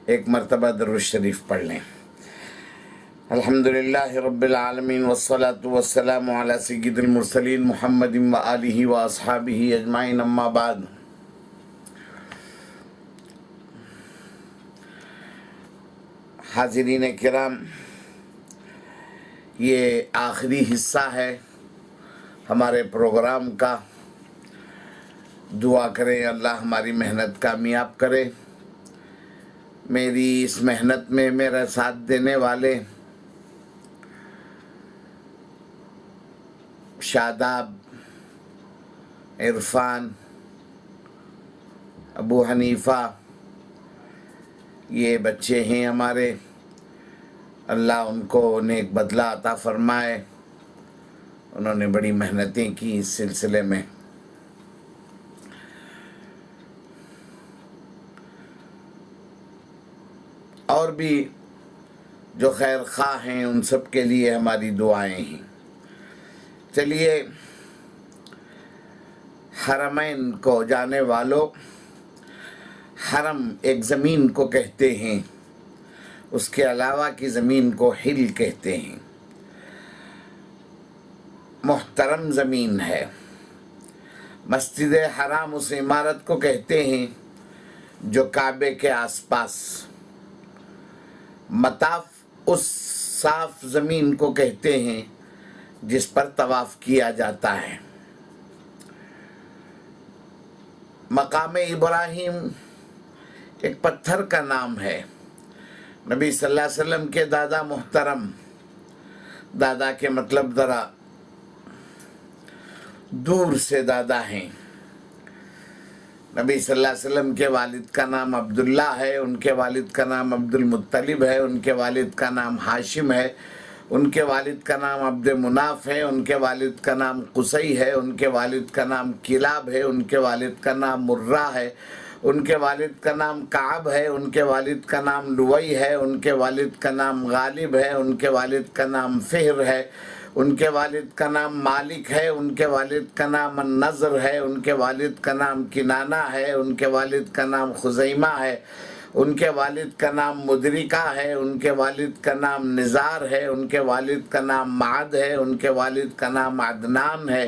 ایک مرتبہ درود شریف پڑھ لیں. الحمدللہ رب العالمین والصلاة والسلام علی سید المرسلین محمد وآلہ واصحابہ اجمعین. اما بعد. حاضرین کرام، یہ آخری حصہ ہے ہمارے پروگرام کا. دعا کریں اللہ ہماری محنت کامیاب کرے. میری اس محنت میں میرا ساتھ دینے والے شاداب، عرفان، ابو حنیفہ، یہ بچے ہیں ہمارے، اللہ ان کو نیک بدلہ عطا فرمائے، انہوں نے بڑی محنتیں کی اس سلسلے میں۔ اور بھی جو خیر خواہ ہیں ان سب کے لیے ہماری دعائیں ہیں۔ چلیے، حرمین کو جانے والوں، حرم ایک زمین کو کہتے ہیں، اس کے علاوہ کی زمین کو حل کہتے ہیں، محترم زمین ہے۔ مسجد حرام اس عمارت کو کہتے ہیں جو کعبے کے آس پاس، مطاف اس صاف زمین کو کہتے ہیں جس پر طواف کیا جاتا ہے۔ مقام ابراہیم ایک پتھر کا نام ہے۔ نبی صلی اللہ علیہ وسلم کے دادا محترم، دادا کے مطلب ذرا دور سے دادا ہیں، نبی صلی اللہ علیہ وسلم کے والد کا نام عبداللہ ہے، ان کے والد کا نام عبد المطلب ہے، ان کے والد کا نام ہاشم ہے، ان کے والد کا نام عبد مناف ہے، ان کے والد کا نام قصی ہے، ان کے والد کا نام کلاب ہے، ان کے والد کا نام مرہ ہے، ان کے والد کا نام کعب ہے، ان کے والد کا نام لوئی ہے، ان کے والد کا نام غالب ہے، ان کے والد کا نام فہر ہے، ان کے والد کا نام مالک ہے، ان کے والد کا نام النضر ہے، ان کے والد کا نام کنانہ ہے، ان کے والد کا نام خزیمہ ہے، ان کے والد کا نام مدرکہ ہے، ان کے والد کا نام نزار ہے، ان کے والد کا نام معد ہے، ان کے والد کا نام عدنان ہے،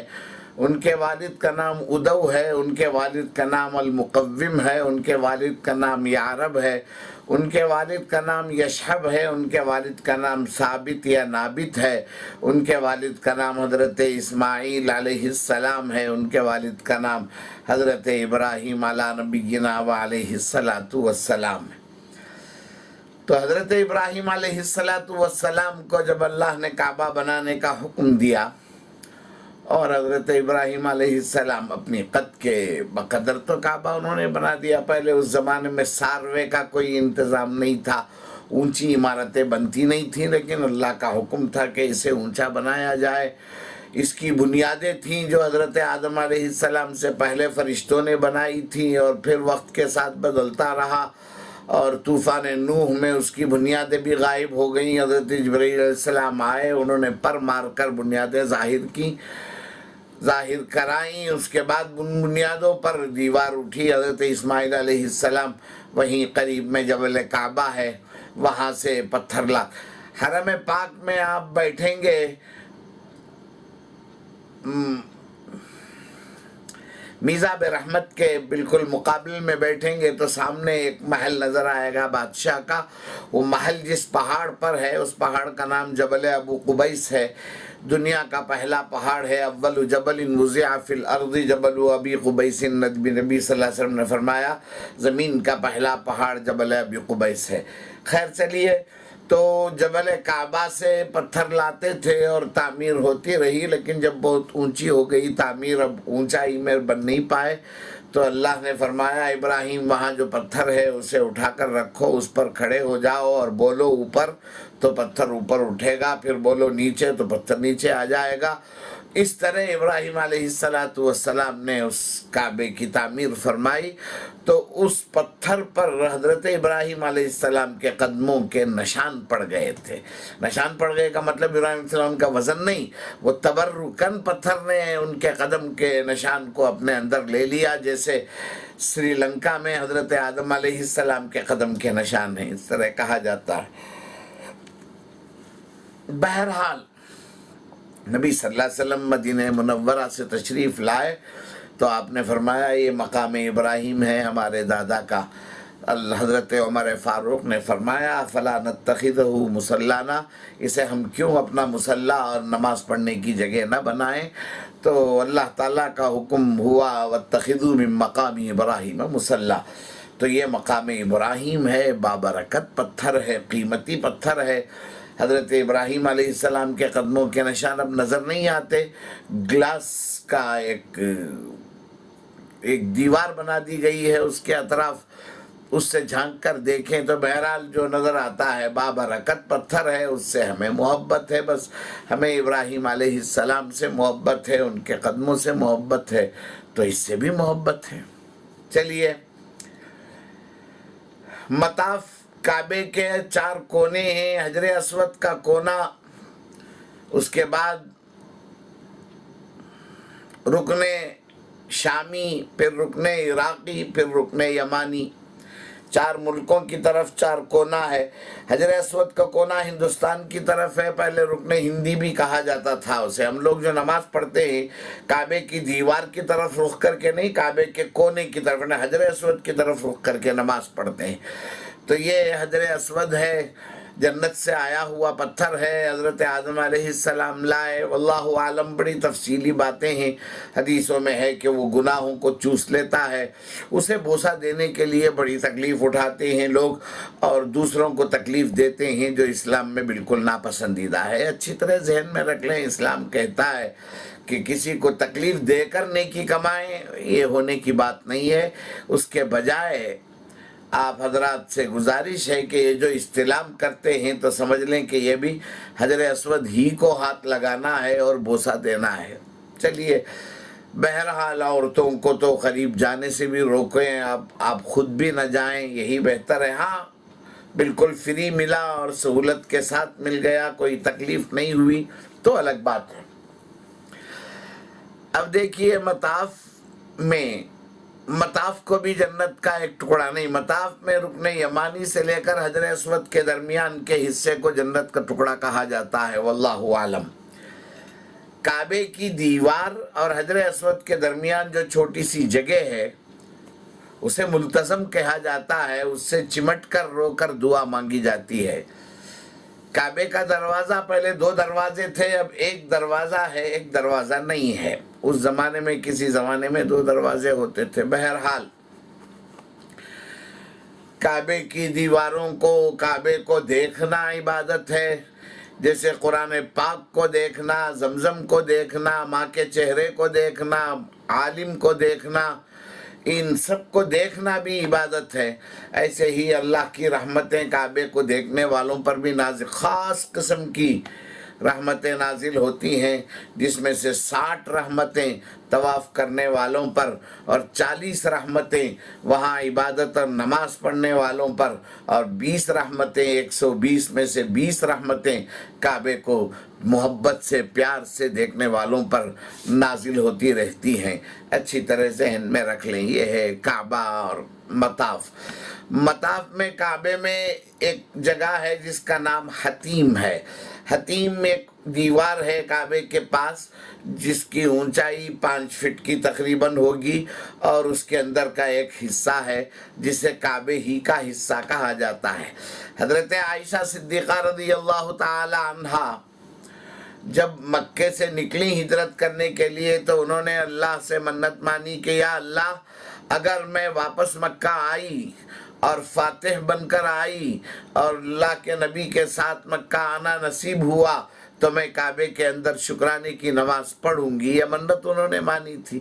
ان کے والد کا نام ادو ہے، ان کے والد کا نام المقوم ہے، ان کے والد کا نام یعرب ہے، ان کے والد کا نام یشحب ہے، ان کے والد کا نام ثابت یا نابت ہے، ان کے والد کا نام حضرت اسماعیل علیہ السلام ہے، ان کے والد کا نام حضرت ابراہیم علی نبینا و علیہ السلام ہے۔ تو حضرت ابراہیم علیہ السلام کو جب اللہ نے کعبہ بنانے کا حکم دیا، اور حضرت ابراہیم علیہ السلام اپنی قد کے بقدر تو کعبہ انہوں نے بنا دیا۔ پہلے اس زمانے میں ساروے کا کوئی انتظام نہیں تھا، اونچی عمارتیں بنتی نہیں تھیں، لیکن اللہ کا حکم تھا کہ اسے اونچا بنایا جائے۔ اس کی بنیادیں تھیں جو حضرت آدم علیہ السلام سے پہلے فرشتوں نے بنائی تھیں، اور پھر وقت کے ساتھ بدلتا رہا، اور طوفان نوح میں اس کی بنیادیں بھی غائب ہو گئیں۔ حضرت جبرائیل علیہ السلام آئے، انہوں نے پر مار کر بنیادیں ظاہر کرائیں، اس کے بعد بنیادوں پر دیوار اٹھی۔ حضرت اسماعیل علیہ السلام وہیں قریب میں جبل کعبہ ہے، وہاں سے پتھر لا۔ حرم پاک میں آپ بیٹھیں گے، میزاب رحمت کے بالکل مقابل میں بیٹھیں گے تو سامنے ایک محل نظر آئے گا بادشاہ کا۔ وہ محل جس پہاڑ پر ہے اس پہاڑ کا نام جبل ابو قبیس ہے، دنیا کا پہلا پہاڑ ہے۔ اول جبل وضع فی الارض جبل ابی قبیس، نبی صلی اللہ علیہ وسلم نے فرمایا زمین کا پہلا پہاڑ جبل ابی قبیس ہے۔ خیر چلیے، تو جبل کعبہ سے پتھر لاتے تھے اور تعمیر ہوتی رہی، لیکن جب بہت اونچی ہو گئی تعمیر، اب اونچائی میں بن نہیں پائے، تو اللہ نے فرمایا ابراہیم وہاں جو پتھر ہے اسے اٹھا کر رکھو، اس پر کھڑے ہو جاؤ اور بولو اوپر تو پتھر اوپر اٹھے گا، پھر بولو نیچے تو پتھر نیچے آ جائے گا۔ اس طرح ابراہیم علیہ السلام نے اس کعبے کی تعمیر فرمائی، تو اس پتھر پر حضرت ابراہیم علیہ السلام کے قدموں کے نشان پڑ گئے تھے۔ نشان پڑ گئے کا مطلب ابراہیم علیہ السلام کا وزن نہیں، وہ تبرکن پتھر نے ان کے قدم کے نشان کو اپنے اندر لے لیا، جیسے سری لنکا میں حضرت آدم علیہ السلام کے قدم کے نشان ہیں، اس طرح کہا جاتا ہے۔ بہرحال نبی صلی اللہ علیہ وسلم مدینہ منورہ سے تشریف لائے تو آپ نے فرمایا یہ مقام ابراہیم ہے ہمارے دادا کا۔ حضرت عمر فاروق نے فرمایا فلا نتخذہ مصلانا، اسے ہم کیوں اپنا مصلی اور نماز پڑھنے کی جگہ نہ بنائیں؟ تو اللہ تعالیٰ کا حکم ہوا واتخذوا من مقام ابراہیم مصلی، تو یہ مقام ابراہیم ہے، بابرکت پتھر ہے، قیمتی پتھر ہے۔ حضرت ابراہیم علیہ السلام کے قدموں کے نشان اب نظر نہیں آتے، گلاس کا ایک دیوار بنا دی گئی ہے اس کے اطراف، اس سے جھانک کر دیکھیں تو بہرحال جو نظر آتا ہے بابرکت پتھر ہے، اس سے ہمیں محبت ہے، بس ہمیں ابراہیم علیہ السلام سے محبت ہے، ان کے قدموں سے محبت ہے، تو اس سے بھی محبت ہے۔ چلیے، مطاف کعبے کے 4 کونے ہیں، حجر اسود کا کونا، اس کے بعد رکن شامی، پھر رکن عراقی، پھر رکن یمانی، 4 ملکوں کی طرف 4 کونا ہے۔ حجر اسود کا کونا ہندوستان کی طرف ہے، پہلے رکن ہندی بھی کہا جاتا تھا اسے۔ ہم لوگ جو نماز پڑھتے ہیں کعبے کی دیوار کی طرف رخ کر کے نہیں، کعبے کے کونے کی طرف، حجر اسود کی طرف رخ کر کے نماز پڑھتے ہیں۔ تو یہ حجر اسود ہے، جنت سے آیا ہوا پتھر ہے، حضرت آدم علیہ السلام لائے۔ واللہ عالم، بڑی تفصیلی باتیں ہیں، حدیثوں میں ہے کہ وہ گناہوں کو چوس لیتا ہے، اسے بوسہ دینے کے لیے بڑی تکلیف اٹھاتے ہیں لوگ، اور دوسروں کو تکلیف دیتے ہیں، جو اسلام میں بالکل ناپسندیدہ ہے۔ اچھی طرح ذہن میں رکھ لیں، اسلام کہتا ہے کہ کسی کو تکلیف دے کر نیکی کمائیں، یہ ہونے کی بات نہیں ہے۔ اس کے بجائے آپ حضرات سے گزارش ہے کہ یہ جو استلام کرتے ہیں تو سمجھ لیں کہ یہ بھی حجر اسود ہی کو ہاتھ لگانا ہے اور بوسہ دینا ہے۔ چلیے، بہرحال عورتوں کو تو قریب جانے سے بھی روکیں، آپ خود بھی نہ جائیں، یہی بہتر ہے۔ ہاں، بالکل فری ملا اور سہولت کے ساتھ مل گیا، کوئی تکلیف نہیں ہوئی تو الگ بات ہے۔ اب دیکھیے، مطاف کو بھی جنت کا ایک ٹکڑا نہیں، مطاف میں رکن یمانی سے لے کر حجر اسود کے درمیان کے حصے کو جنت کا ٹکڑا کہا جاتا ہے، واللہ عالم۔ کعبے کی دیوار اور حجر اسود کے درمیان جو چھوٹی سی جگہ ہے اسے ملتزم کہا جاتا ہے، اس سے چمٹ کر رو کر دعا مانگی جاتی ہے۔ کعبے کا دروازہ پہلے 2 دروازے تھے، اب 1 دروازہ ہے، 1 دروازہ نہیں ہے۔ اس زمانے میں، کسی زمانے میں 2 دروازے ہوتے تھے۔ بہرحال کعبے کی دیواروں کو، کعبے کو دیکھنا عبادت ہے، جیسے قرآن پاک کو دیکھنا، زمزم کو دیکھنا، ماں کے چہرے کو دیکھنا، عالم کو دیکھنا، ان سب کو دیکھنا بھی عبادت ہے۔ ایسے ہی اللہ کی رحمتیں کعبے کو دیکھنے والوں پر بھی نازل، خاص قسم کی رحمتیں نازل ہوتی ہیں، جس میں سے 60 رحمتیں طواف کرنے والوں پر اور 40 رحمتیں وہاں عبادت اور نماز پڑھنے والوں پر، اور 20 رحمتیں، 120 میں سے 20 رحمتیں کعبے کو محبت سے، پیار سے دیکھنے والوں پر نازل ہوتی رہتی ہیں۔ اچھی طرح ذہن میں رکھ لیں، یہ ہے کعبہ اور مطاف۔ مطاف میں، کعبے میں ایک جگہ ہے جس کا نام حتیم ہے۔ حتیم میں ایک دیوار ہے کعبے کے پاس، جس کی اونچائی 5 فٹ کی تقریباً ہوگی، اور اس کے اندر کا ایک حصہ ہے جسے کعبے ہی کا حصہ کہا جاتا ہے۔ حضرت عائشہ صدیقہ رضی اللہ تعالی عنہا جب مکے سے نکلی ہجرت کرنے کے لیے تو انہوں نے اللہ سے منت مانی کہ یا اللہ، اگر میں واپس مکہ آئی اور فاتح بن کر آئی اور اللہ کے نبی کے ساتھ مکہ آنا نصیب ہوا تو میں کعبے کے اندر شکرانے کی نماز پڑھوں گی۔ یہ منت انہوں نے مانی تھی،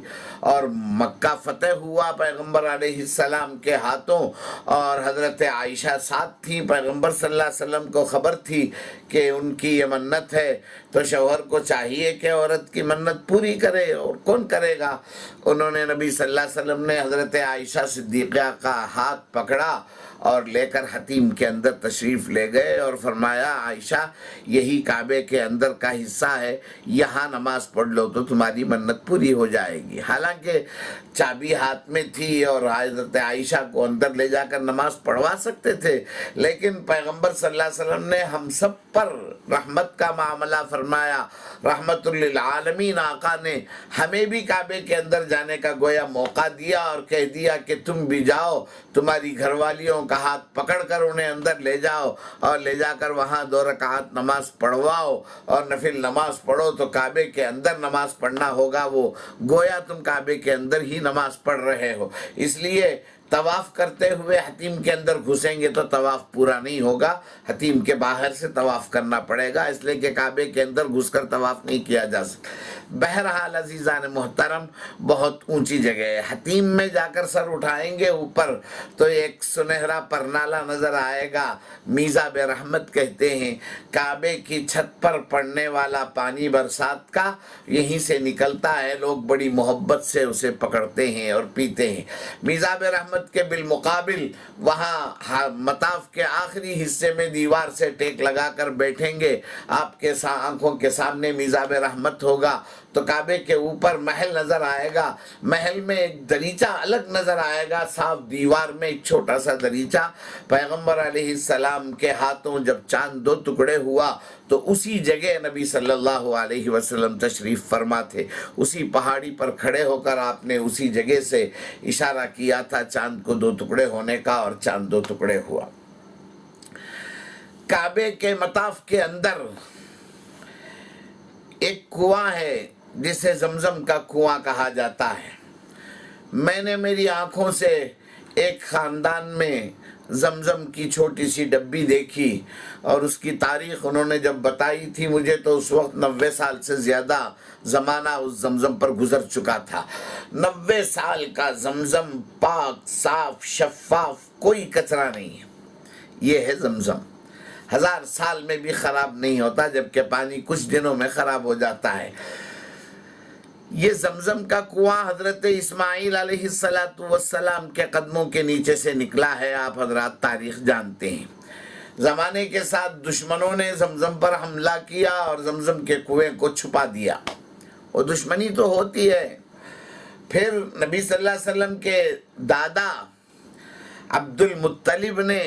اور مکہ فتح ہوا پیغمبر علیہ السلام کے ہاتھوں، اور حضرت عائشہ ساتھ تھی، پیغمبر صلی اللہ علیہ وسلم کو خبر تھی کہ ان کی یہ منت ہے، تو شوہر کو چاہیے کہ عورت کی منت پوری کرے، اور کون کرے گا۔ انہوں نے، نبی صلی اللہ علیہ وسلم نے حضرت عائشہ صدیقہ کا ہاتھ پکڑا اور لے کر حتیم کے اندر تشریف لے گئے اور فرمایا، عائشہ یہی کعبے کے اندر کا حصہ ہے، یہاں نماز پڑھ لو تو تمہاری منت پوری ہو جائے گی۔ حالانکہ چابی ہاتھ میں تھی اور حضرت عائشہ کو اندر لے جا کر نماز پڑھوا سکتے تھے، لیکن پیغمبر صلی اللہ علیہ وسلم نے ہم سب پر رحمت کا معاملہ فرمایا، رحمت للعالمین آقا نے ہمیں بھی کعبے کے اندر جانے کا گویا موقع دیا اور کہہ دیا کہ تم بھی جاؤ، تمہاری گھر والیوں کا ہاتھ پکڑ کر انہیں اندر لے جاؤ اور لے جا کر وہاں 2 رکعات نماز پڑھواؤ اور نفل نماز پڑھو، تو کعبے کے اندر نماز پڑھنا ہوگا، وہ گویا تم کعبے کے اندر ہی نماز پڑھ رہے ہو۔ اس لیے طواف کرتے ہوئے حتیم کے اندر گھسیں گے تو طواف پورا نہیں ہوگا، حتیم کے باہر سے طواف کرنا پڑے گا، اس لیے کہ کعبے کے اندر گھس کر طواف نہیں کیا جا سکتا۔ بہرحال عزیزان محترم، بہت اونچی جگہ ہے، حتیم میں جا کر سر اٹھائیں گے اوپر تو ایک سنہرا پرنالا نظر آئے گا، میزاب رحمت کہتے ہیں، کعبے کی چھت پر پڑنے والا پانی برسات کا یہیں سے نکلتا ہے، لوگ بڑی محبت سے اسے پکڑتے ہیں اور پیتے ہیں۔ میزاب رحمت کے بالمقابل وہاں مطاف کے آخری حصے میں دیوار سے ٹیک لگا کر بیٹھیں گے، آپ کے آنکھوں کے سامنے میزاب رحمت ہوگا تو کعبے کے اوپر محل نظر آئے گا، محل میں ایک دریچہ الگ نظر آئے گا، صاف دیوار میں ایک چھوٹا سا دریچہ۔ پیغمبر علیہ السلام کے ہاتھوں جب چاند دو ٹکڑے ہوا تو اسی جگہ نبی صلی اللہ علیہ وسلم تشریف فرما تھے، اسی پہاڑی پر کھڑے ہو کر آپ نے اسی جگہ سے اشارہ کیا تھا چاند کو دو ٹکڑے ہونے کا، اور چاند دو ٹکڑے ہوا۔ کعبے کے مطاف کے اندر ایک کنواں ہے جسے زمزم کا کنواں کہا جاتا ہے۔ میں نے میری آنکھوں سے ایک خاندان میں زمزم کی چھوٹی سی ڈبی دیکھی، اور اس کی تاریخ انہوں نے جب بتائی تھی مجھے تو اس وقت 90 سال سے زیادہ زمانہ اس زمزم پر گزر چکا تھا۔ 90 سال کا زمزم، پاک، صاف، شفاف، کوئی کچرا نہیں ہے، یہ ہے زمزم۔ 1000 سال میں بھی خراب نہیں ہوتا، جبکہ پانی کچھ دنوں میں خراب ہو جاتا ہے۔ یہ زمزم کا کنواں حضرت اسماعیل علیہ السلام کے قدموں کے نیچے سے نکلا ہے، آپ حضرات تاریخ جانتے ہیں۔ زمانے کے ساتھ دشمنوں نے زمزم پر حملہ کیا اور زمزم کے کنویں کو چھپا دیا، وہ دشمنی تو ہوتی ہے۔ پھر نبی صلی اللہ علیہ وسلم کے دادا عبد المطلب نے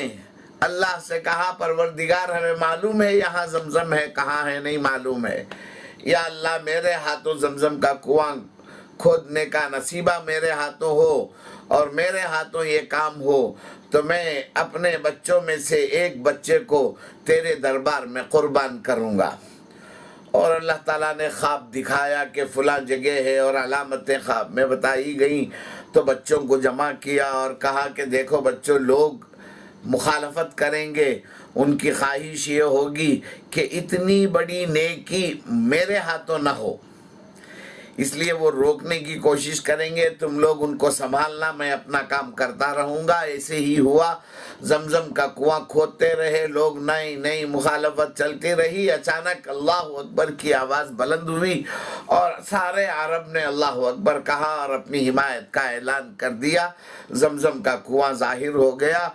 اللہ سے کہا پروردگار ہمیں معلوم ہے یہاں زمزم ہے، کہاں ہے نہیں معلوم ہے، یا اللہ میرے ہاتھوں زمزم کا کنواں کھودنے کا نصیبہ میرے ہاتھوں ہو اور میرے ہاتھوں یہ کام ہو تو میں اپنے بچوں میں سے ایک بچے کو تیرے دربار میں قربان کروں گا۔ اور اللہ تعالیٰ نے خواب دکھایا کہ فلاں جگہ ہے اور علامتیں خواب میں بتائی گئیں، تو بچوں کو جمع کیا اور کہا کہ دیکھو بچوں، لوگ مخالفت کریں گے، ان کی خواہش یہ ہوگی کہ اتنی بڑی نیکی میرے ہاتھوں نہ ہو، اس لیے وہ روکنے کی کوشش کریں گے، تم لوگ ان کو سنبھالنا، میں اپنا کام کرتا رہوں گا۔ ایسے ہی ہوا، زمزم کا کنواں کھودتے رہے لوگ، نئی نئی مخالفت چلتی رہی۔ اچانک اللہ اکبر کی آواز بلند ہوئی اور سارے عرب نے اللہ اکبر کہا اور اپنی حمایت کا اعلان کر دیا، زمزم کا کنواں ظاہر ہو گیا۔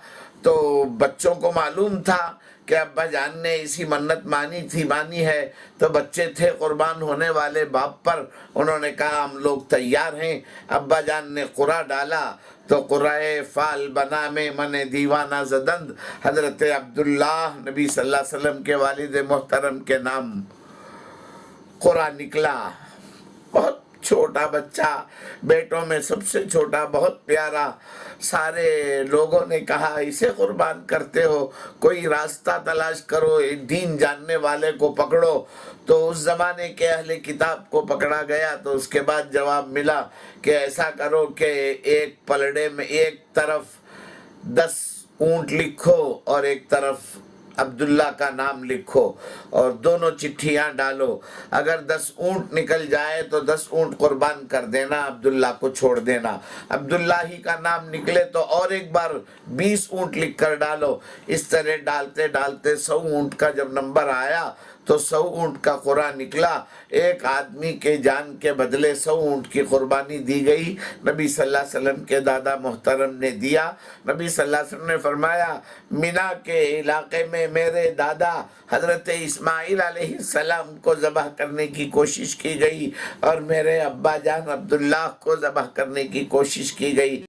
تو بچوں کو معلوم تھا کہ ابا جان نے اسی منت مانی ہے، تو بچے تھے قربان ہونے والے باپ پر، انہوں نے کہا ہم لوگ تیار ہیں۔ ابا جان نے قرعہ ڈالا تو قرعہ فال بنا میں من دیوانہ زدند، حضرت عبداللہ نبی صلی اللہ علیہ وسلم کے والد محترم کے نام قرعہ نکلا۔ بہت چھوٹا بچہ، بیٹوں میں سب سے چھوٹا، بہت پیارا۔ سارے لوگوں نے کہا اسے قربان کرتے ہو، کوئی راستہ تلاش کرو، دین جاننے والے کو پکڑو۔ تو اس زمانے کے اہل کتاب کو پکڑا گیا، تو اس کے بعد جواب ملا کہ ایسا کرو کہ ایک پلڑے میں ایک طرف 10 اونٹ لکھو اور ایک طرف عبداللہ کا نام لکھو اور دونوں چٹھیاں ڈالو، اگر 10 اونٹ نکل جائے تو 10 اونٹ قربان کر دینا، عبداللہ کو چھوڑ دینا۔ عبداللہ ہی کا نام نکلے تو اور ایک بار 20 اونٹ لکھ کر ڈالو۔ اس طرح ڈالتے ڈالتے 100 اونٹ کا جب نمبر آیا تو 100 اونٹ کا قرعہ نکلا، ایک آدمی کے جان کے بدلے 100 اونٹ کی قربانی دی گئی۔ نبی صلی اللہ علیہ وسلم کے دادا محترم نے دیا۔ نبی صلی اللہ علیہ وسلم نے فرمایا مینا کے علاقے میں میرے دادا حضرت اسماعیل علیہ السلام کو ذبح کرنے کی کوشش کی گئی اور میرے ابا جان عبداللہ کو ذبح کرنے کی کوشش کی گئی۔